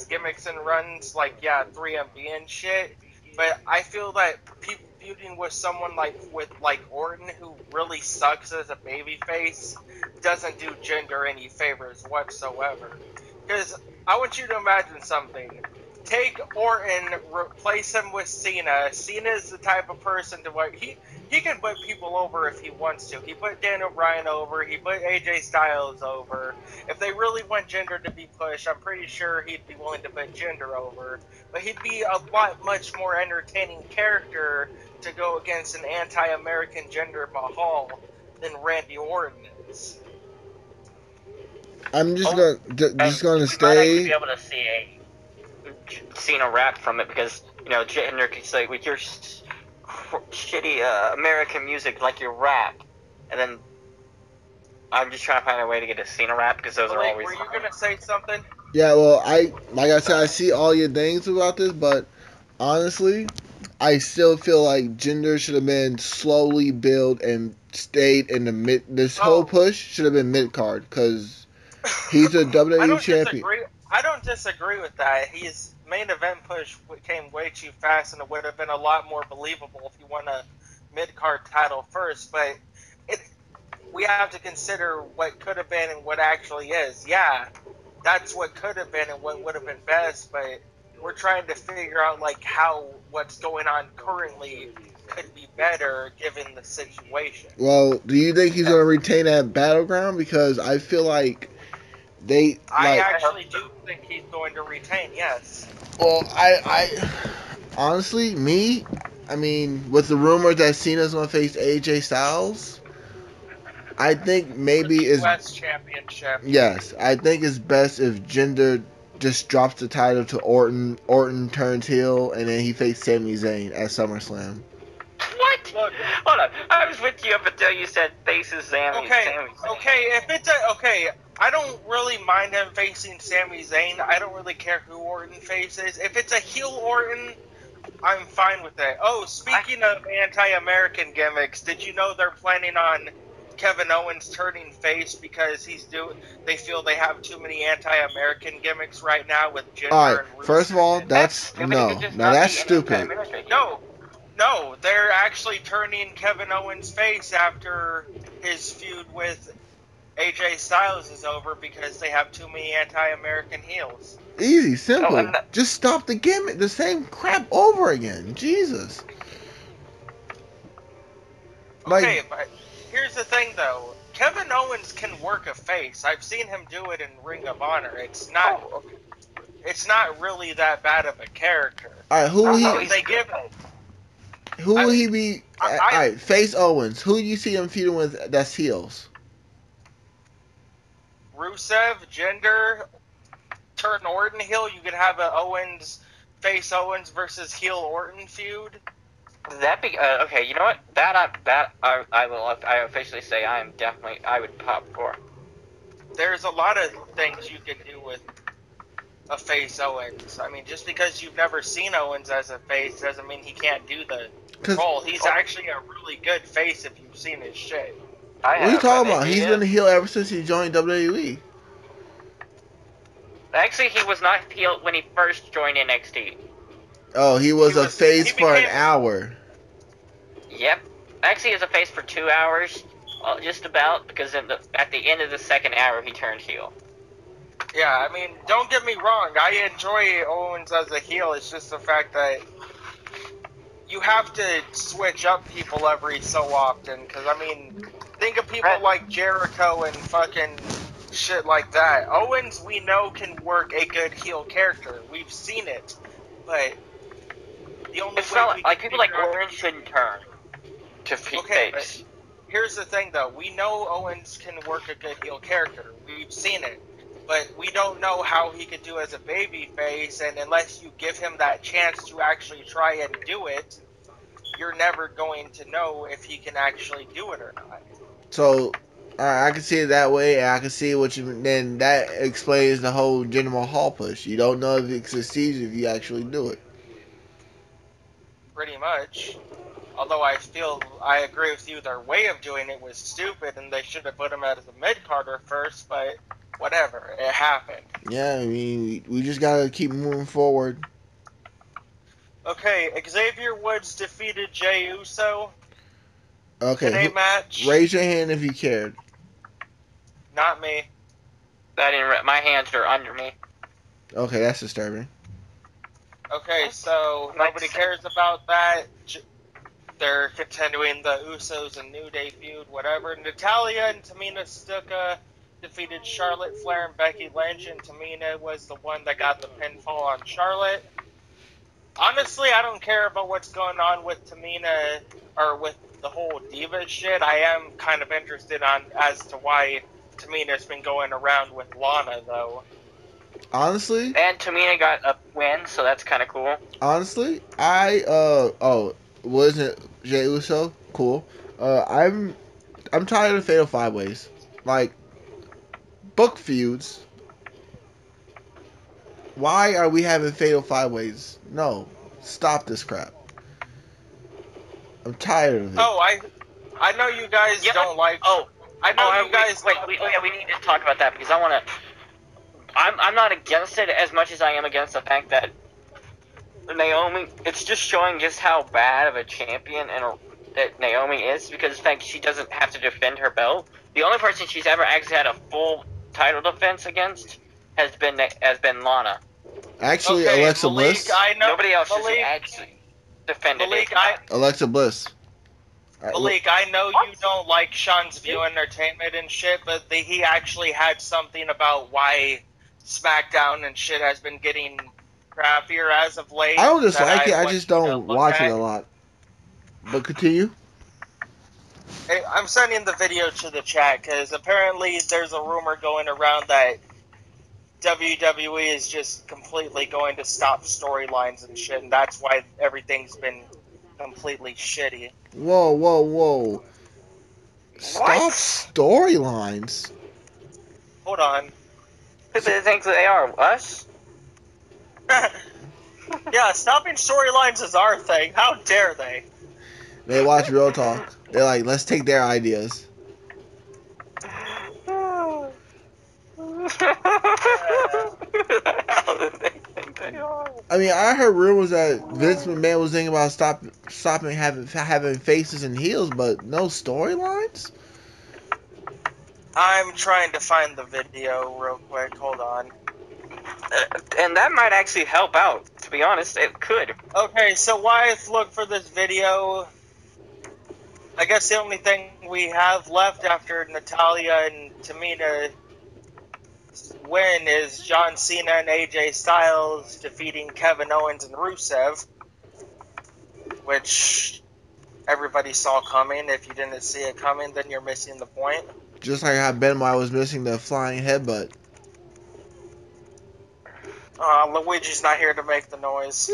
gimmicks and runs, like 3MB and shit. But I feel that people feuding with someone with Orton, who really sucks as a babyface, doesn't do Jinder any favors whatsoever. Because I want you to imagine something. take Orton, replace him with Cena. Cena's the type of person to where he can put people over if he wants to. He put Daniel Bryan over. He put AJ Styles over. If they really want Jinder to be pushed, I'm pretty sure he'd be willing to put Jinder over. But he'd be a much more entertaining character to go against an anti-American Jinder Mahal than Randy Orton is. I'm just gonna You might actually stay. be able to see a Cena rap from it because Jinder could say with your shitty American music like your rap, and then I'm just trying to find a way to get a Cena rap because those are always. Were you gonna say something? Yeah, well, like I said, I see all your things about this, but honestly, I still feel like Jinder should have been slowly built and stayed in the mid. This whole push should have been mid card because he's a WWE champion. I don't disagree with that. His main event push came way too fast, and it would have been a lot more believable if he won a mid card title first. But we have to consider what could have been and what actually is. Yeah, that's what could have been and what would have been best, but we're trying to figure out like how what's going on currently could be better given the situation. Well, do you think he's going to retain that Battleground? Because I feel like I actually do think he's going to retain, yes. Well, I honestly, I mean, with the rumors that Cena's going to face AJ Styles, I think maybe the it's US Championship. Yes, I think it's best if Jinder just drops the title to Orton. Orton turns heel, and then he faces Sami Zayn at SummerSlam. What? Look, hold on. I was with you up until you said faces Sami. Okay. I don't really mind him facing Sami Zayn. I don't really care who Orton faces. If it's a heel Orton, I'm fine with it. Oh, speaking of anti-American gimmicks, did you know they're planning on Kevin Owens turning face because they feel they have too many anti-American gimmicks right now with Jinder All right, and Rusev. first of all, that's stupid. No, they're actually turning Kevin Owens face after his feud with AJ Styles is over because they have too many anti-American heels. Easy, simple. Just stop the gimmick, the same crap over again. Jesus. Okay, but here's the thing, though. Kevin Owens can work a face. I've seen him do it in Ring of Honor. It's not really that bad of a character. All right, who will he be? All right, face Owens. Who do you see him feuding with? That's heels. Rusev, Jinder, turn Orton heel. You could have a face Owens versus heel Orton feud. That be okay? You know what? I will officially say I would pop for. There's a lot of things you could do with a face Owens. I mean, just because you've never seen Owens as a face doesn't mean he can't do the role. He's actually a really good face if you've seen his shit. What are you talking about? He's been a heel ever since he joined WWE. Actually, he was not heel when he first joined NXT. Oh, he was a face for an hour. Yep. Actually, he was a face for 2 hours, just about, because at the end of the second hour, he turned heel. Yeah, I mean, don't get me wrong. I enjoy Owens as a heel. It's just the fact that you have to switch up people every so often. Because, I mean, think of people like Jericho and fucking shit like that. Owens, we know, can work a good heel character. We've seen it. But the only way people like Owens shouldn't turn to face. Here's the thing, though. We know Owens can work a good heel character. We've seen it. But we don't know how he could do as a babyface, and unless you give him that chance to actually try and do it, you're never going to know if he can actually do it or not. So, I can see it that way, and I can see what you... Then that explains the whole Jinder Mahal push. You don't know if it succeeds if you actually do it. Pretty much. Although I agree with you, their way of doing it was stupid, and they should have put him as a mid-carder first, but... whatever, it happened. Yeah, I mean, we just gotta keep moving forward. Okay, Xavier Woods defeated Jey Uso. Okay, in a match. Raise your hand if you cared. Not me. My hands are under me. Okay, that's disturbing. Okay, so nobody cares about that. They're continuing the Usos and New Day feud, whatever. Natalya and Tamina Stuka defeated Charlotte Flair and Becky Lynch, and Tamina was the one that got the pinfall on Charlotte. Honestly, I don't care about what's going on with Tamina or with the whole Diva shit. I am kind of interested as to why Tamina's been going around with Lana, though. Honestly, And Tamina got a win, so that's kind of cool. honestly, wasn't Jey Uso cool? I'm tired of Fatal Five Ways. Like, book feuds. Why are we having Fatal Five Ways? No, stop this crap. I'm tired of it. Oh, I know you guys don't like. I know you guys. We need to talk about that because I want to. I'm not against it as much as I am against the fact that Naomi. It's just showing just how bad of a champion that Naomi is, because the fact she doesn't have to defend her belt. The only person she's ever actually had a full title defense against has been Lana. Actually, Okay, Alexa Malik, Bliss. Nobody else has actually defended Malik, it. Alexa Bliss. Malik, I know you don't like Sean's View Entertainment and shit, but he actually had something about why SmackDown and shit has been getting crappier as of late. I don't dislike it. I just don't watch it a lot. But continue. Hey, I'm sending the video to the chat because apparently there's a rumor going around that WWE is just completely going to stop storylines and shit, and that's why everything's been completely shitty. Whoa. Stop storylines. Hold on. Who do they think they are? Us? Yeah, stopping storylines is our thing. How dare they? They watch Real Talk. They're like, let's take their ideas. I mean, I heard rumors that Vince McMahon was thinking about stopping having faces and heels, but no storylines? I'm trying to find the video real quick. Hold on. And that might actually help out, to be honest. It could. Okay, so while I look for this video, I guess the only thing we have left after Natalya and Tamina win is John Cena and AJ Styles defeating Kevin Owens and Rusev, which everybody saw coming. If you didn't see it coming, then you're missing the point. Just like how Benoit was missing the flying headbutt. Luigi's not here to make the noise.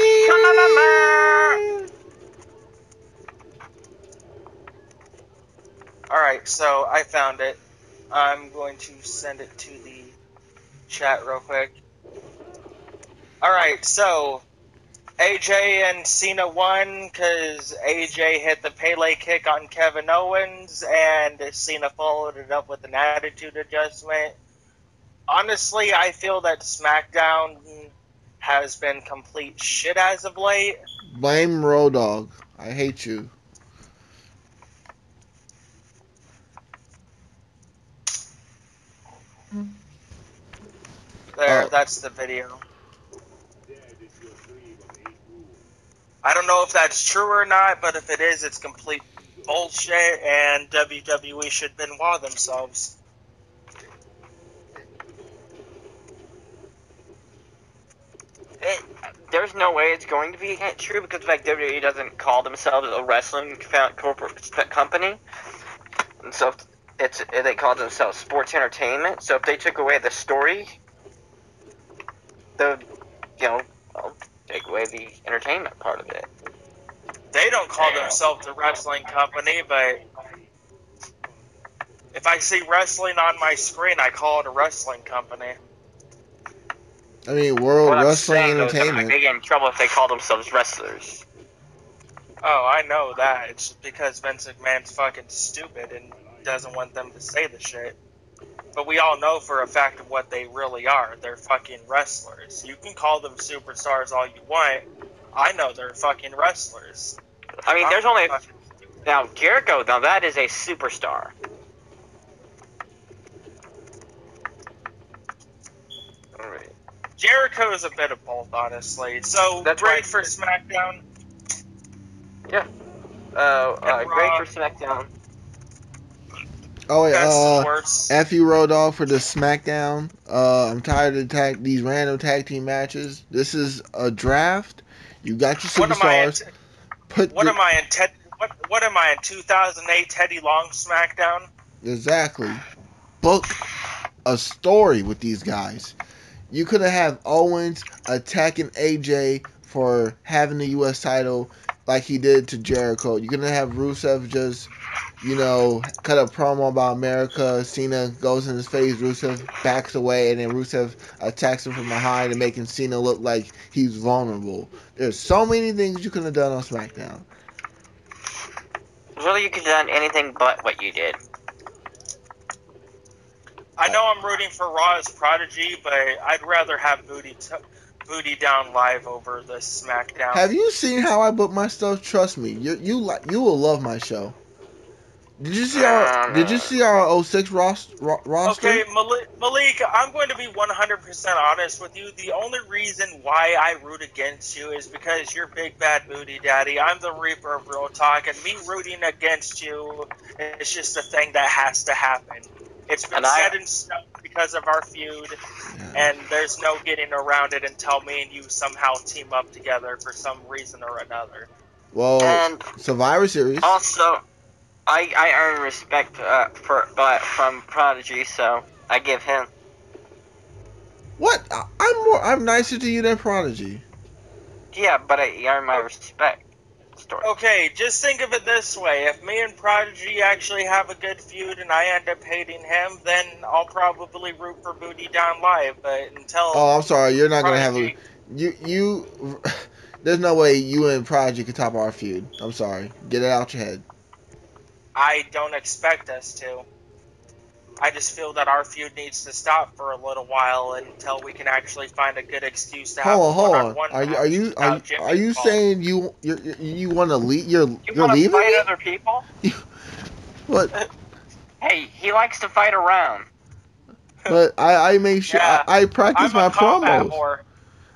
Alright, so I found it. I'm going to send it to the chat real quick. Alright, so AJ and Cena won because AJ hit the Pele kick on Kevin Owens and Cena followed it up with an attitude adjustment. Honestly, I feel that SmackDown has been complete shit as of late. Blame Road Dogg. I hate you. There, that's the video. I don't know if that's true or not, but if it is, it's complete bullshit, and WWE should Benoit themselves. There's no way it's going to be true because like WWE doesn't call themselves a wrestling corporate company, and so they call themselves sports entertainment. So if they took away the story, they would, take away the entertainment part of it. They don't call themselves a wrestling company, but if I see wrestling on my screen, I call it a wrestling company. I mean, World Wrestling Entertainment. They get in trouble if they call themselves wrestlers. Oh, I know that. It's because Vince McMahon's fucking stupid and doesn't want them to say the shit. But we all know for a fact of what they really are. They're fucking wrestlers. You can call them superstars all you want. I know they're fucking wrestlers. I mean, there's only... Now, Jericho, now that is a superstar. Alright. Jericho is a bit of both, honestly. So That's great right. for SmackDown. Yeah. Great for SmackDown. Oh wait, Best and worst. F you Road Dogg for the SmackDown. I'm tired of these random tag team matches. This is a draft. You got your What am I? superstars. What am I in 2008 Teddy Long SmackDown? Exactly. Book a story with these guys. You could have had Owens attacking AJ for having the U.S. title like he did to Jericho. You could have Rusev just, cut a promo about America. Cena goes in his face. Rusev backs away, and then Rusev attacks him from behind and making Cena look like he's vulnerable. There's so many things you could have done on SmackDown. Really, you could have done anything but what you did. I know I'm rooting for Raw's Prodigy, but I'd rather have Booty Down Live over the SmackDown. Have you seen how I book my stuff? Trust me, you will love my show. Did you see our 06 roster? Okay, Malik, I'm going to be 100% honest with you. The only reason why I root against you is because you're Big Bad Booty Daddy. I'm the Reaper of Real Talk, and me rooting against you is just a thing that has to happen. It's been set in stone because of our feud, and there's no getting around it until me and you somehow team up together for some reason or another. Well, and Survivor Series. Also, I earn respect from Prodigy, so I give him. What? I'm nicer to you than Prodigy. Yeah, but I earn my respect. Story. Okay, just think of it this way. If me and Prodigy actually have a good feud and I end up hating him, then I'll probably root for Booty Down Live, but until... Oh, I'm sorry. You're not going to have Prodigy- You... There's no way you and Prodigy can top our feud. I'm sorry. Get it out your head. I don't expect us to. I just feel that our feud needs to stop for a little while until we can actually find a good excuse to have a one-on-one match. Are you saying you want to leave? You're want leaving to fight me? other people? What? Hey, he likes to fight around. But I make sure I practice my promos. Whore.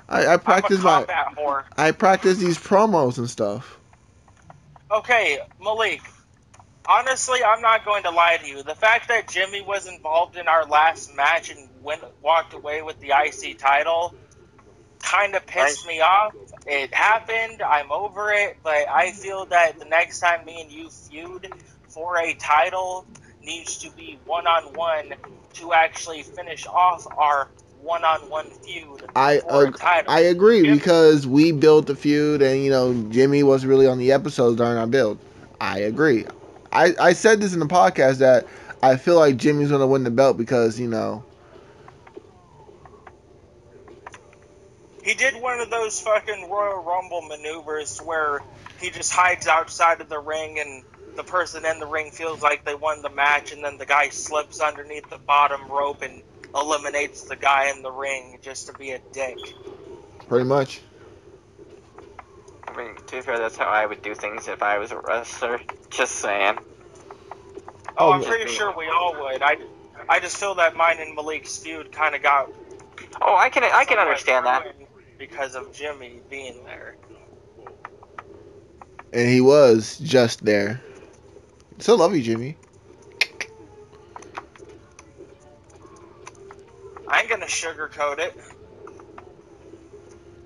I practice I'm a combat whore. I practice these promos and stuff. Okay, Malik. Honestly, I'm not going to lie to you. The fact that Jimmy was involved in our last match and walked away with the IC title kind of pissed me off. It happened. I'm over it. But I feel that the next time me and you feud for a title needs to be one-on-one to actually finish off our one-on-one feud for a title. I agree because we built the feud and, Jimmy wasn't really on the episodes during our build. I agree. I said this in the podcast that I feel like Jimmy's going to win the belt because, He did one of those fucking Royal Rumble maneuvers where he just hides outside of the ring and the person in the ring feels like they won the match, and then the guy slips underneath the bottom rope and eliminates the guy in the ring just to be a dick. Pretty much. I mean, to be fair, that's how I would do things if I was a wrestler. Just saying. Oh, I'm pretty sure we all would. I just feel that mine and Malik's feud kind of got... Oh, I can understand that. Because of Jimmy being there. And he was just there. Still love you, Jimmy. I ain't gonna sugarcoat it.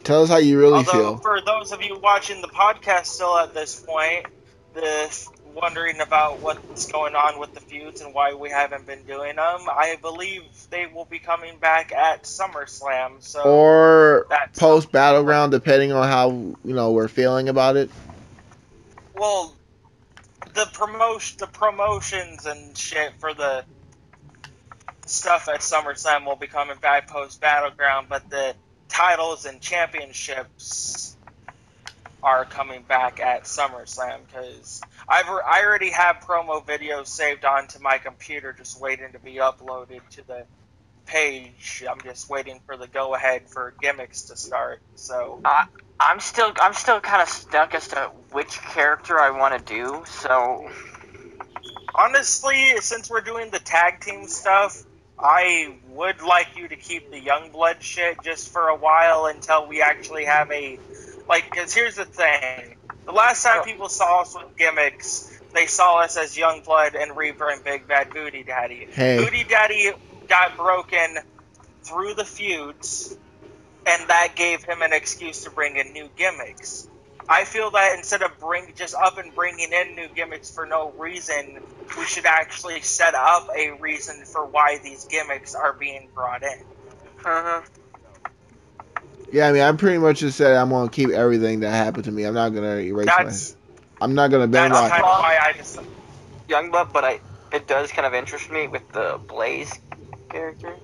Tell us how you really Although, feel. for those of you watching the podcast still at this point, wondering about what's going on with the feuds and why we haven't been doing them, I believe they will be coming back at SummerSlam. So or post Battleground, depending on how we're feeling about it. Well, the promotions and shit for the stuff at SummerSlam will be coming back post Battleground, but the titles and championships are coming back at SummerSlam because I already have promo videos saved onto my computer just waiting to be uploaded to the page. I'm just waiting for the go ahead for gimmicks to start. So I'm still kind of stuck as to which character I want to do. So honestly, since we're doing the tag team stuff, I would like you to keep the Youngblood shit just for a while until we actually have a... Like, because here's the thing. The last time people saw us with gimmicks, they saw us as Youngblood and Reaper and Big Bad Booty Daddy. Hey. Booty Daddy got broken through the feuds, and that gave him an excuse to bring in new gimmicks. I feel that instead of just up and bringing in new gimmicks for no reason, we should actually set up a reason for why these gimmicks are being brought in. Yeah, I mean, I pretty much just said I'm gonna keep everything that happened to me. I'm not gonna erase I'm not gonna bend That's my. kind of why I decided. Youngblood, but it does kind of interest me with the Blaze character.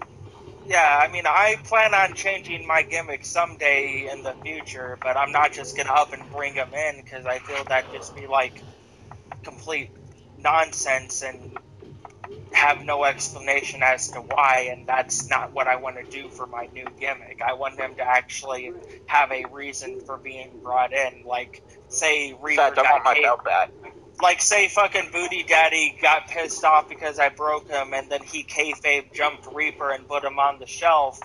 Yeah, I mean, I plan on changing my gimmick someday in the future, but I'm not just gonna up and bring them in because I feel that'd just be like complete nonsense and have no explanation as to why, and that's not what I want to do for my new gimmick. I want him to actually have a reason for being brought in, like say Reaper got back. Like, say fucking Booty Daddy got pissed off because I broke him, and then he kayfabe jumped Reaper and put him on the shelf,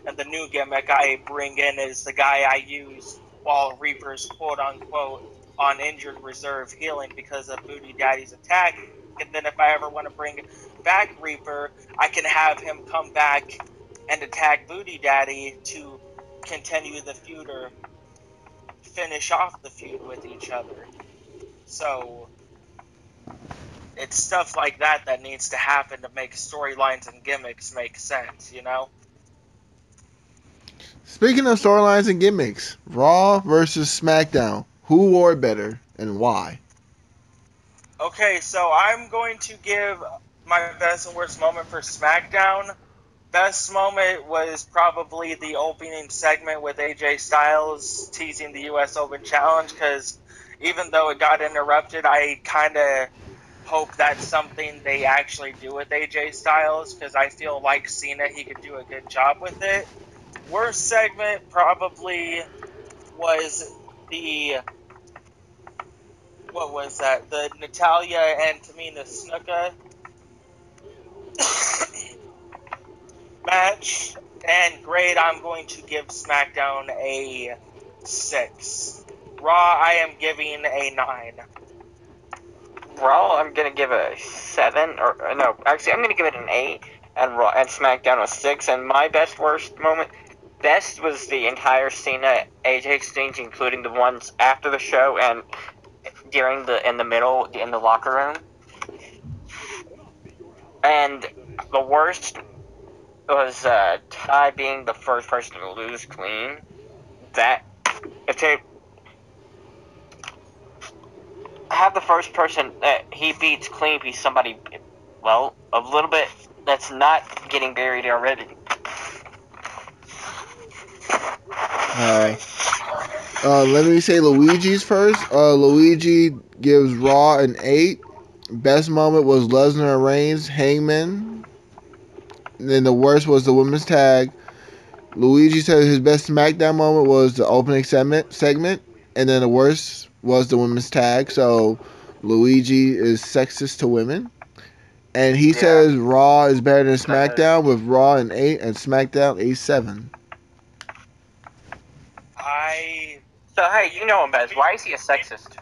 and the new gimmick I bring in is the guy I use while Reaper's quote-unquote on injured reserve healing because of Booty Daddy's attack, and then if I ever want to bring back Reaper, I can have him come back and attack Booty Daddy to continue the feud or finish off the feud with each other. So it's stuff like that that needs to happen to make storylines and gimmicks make sense, you know? Speaking of storylines and gimmicks, Raw versus SmackDown. Who wore it better and why? Okay, so I'm going to give my best and worst moment for SmackDown. Best moment was probably the opening segment with AJ Styles teasing the US Open Challenge, because even though it got interrupted, I kind of hope that's something they actually do with AJ Styles, because I feel like Cena, he could do a good job with it. Worst segment probably was the... What was that? The Natalya and Tamina Snuka match. And grade, I'm going to give SmackDown a 6. Raw, I am giving a 9. Raw, I'm gonna give it a 7, or no, actually, I'm gonna give it an 8, and Raw and SmackDown a 6. And my best worst moment, best was the entire Cena AJ exchange, including the ones after the show and during in the middle in the locker room. And the worst was Ty being the first person to lose clean. That if they have the first person that he beats clean be somebody, well, a little bit that's not getting buried already. Let me say Luigi's first. Luigi gives Raw an 8. Best moment was Lesnar and Reigns, Hangman. And then the worst was the women's tag. Luigi said his best SmackDown moment was the opening segment. And then the worst was the women's tag. So Luigi is sexist to women. And he says Raw is better than SmackDown, with Raw an 8 and SmackDown a 7. So, hey, you know him best. Why is he a sexist?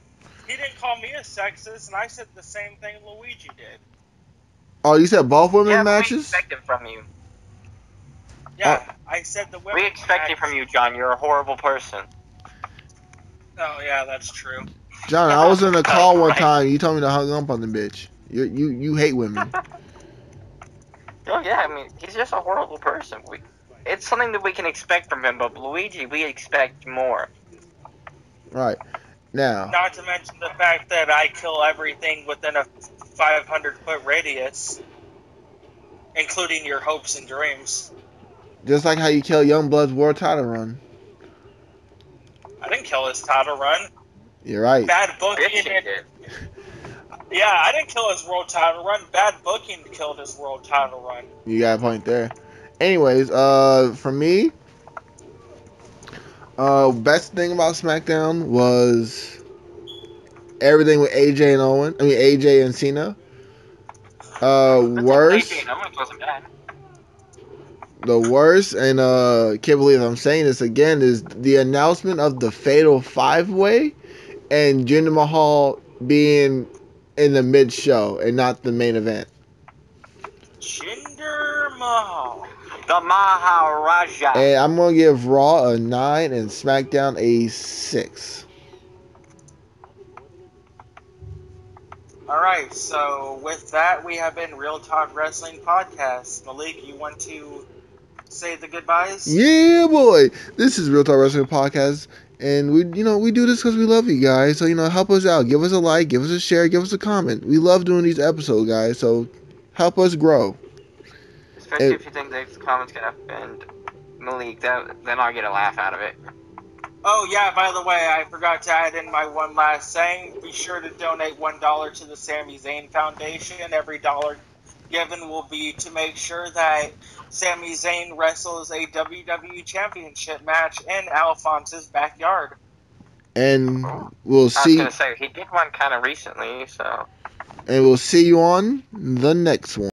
He didn't call me a sexist, and I said the same thing Luigi did. Oh, you said both women matches? We expect it from you. Yeah, I said the women. We expect it from you, John. You're a horrible person. Oh, yeah, that's true. John, I was in a call one time. You told me to hung up on the bitch. You hate women. Oh, yeah, I mean, he's just a horrible person. It's something that we can expect from him, but Luigi, we expect more. Right. Now. Not to mention the fact that I kill everything within a 500-foot radius, including your hopes and dreams. Just like how you kill Youngblood's world title run. I didn't kill his title run. You're right. Bad booking. Yeah, I didn't kill his world title run. Bad booking killed his world title run. You got a point there. Anyways, for me, best thing about SmackDown was everything with AJ and AJ and Cena. Worst. AJ and Owen wasn't bad. the worst, and can't believe I'm saying this again, is the announcement of the Fatal 5-Way and Jinder Mahal being in the mid-show and not the main event. Jinder Mahal. The Maharaja. And I'm going to give Raw a 9 and SmackDown a 6. Alright, so with that, we have been Real Talk Wrestling Podcast. Malik, you want to say the goodbyes? Yeah, boy. This is Real Talk Wrestling Podcast. And we do this because we love you guys. So, help us out. Give us a like, give us a share, give us a comment. We love doing these episodes, guys. So, help us grow. Especially if you think these comments can offend Malik, then I'll get a laugh out of it. Oh, yeah, by the way, I forgot to add in my one last saying. Be sure to donate $1 to the Sami Zayn Foundation. Every dollar given will be to make sure that Sami Zayn wrestles a WWE Championship match in Alphonse's backyard. And we'll see. I was going to say, he did one kind of recently, so. And we'll see you on the next one.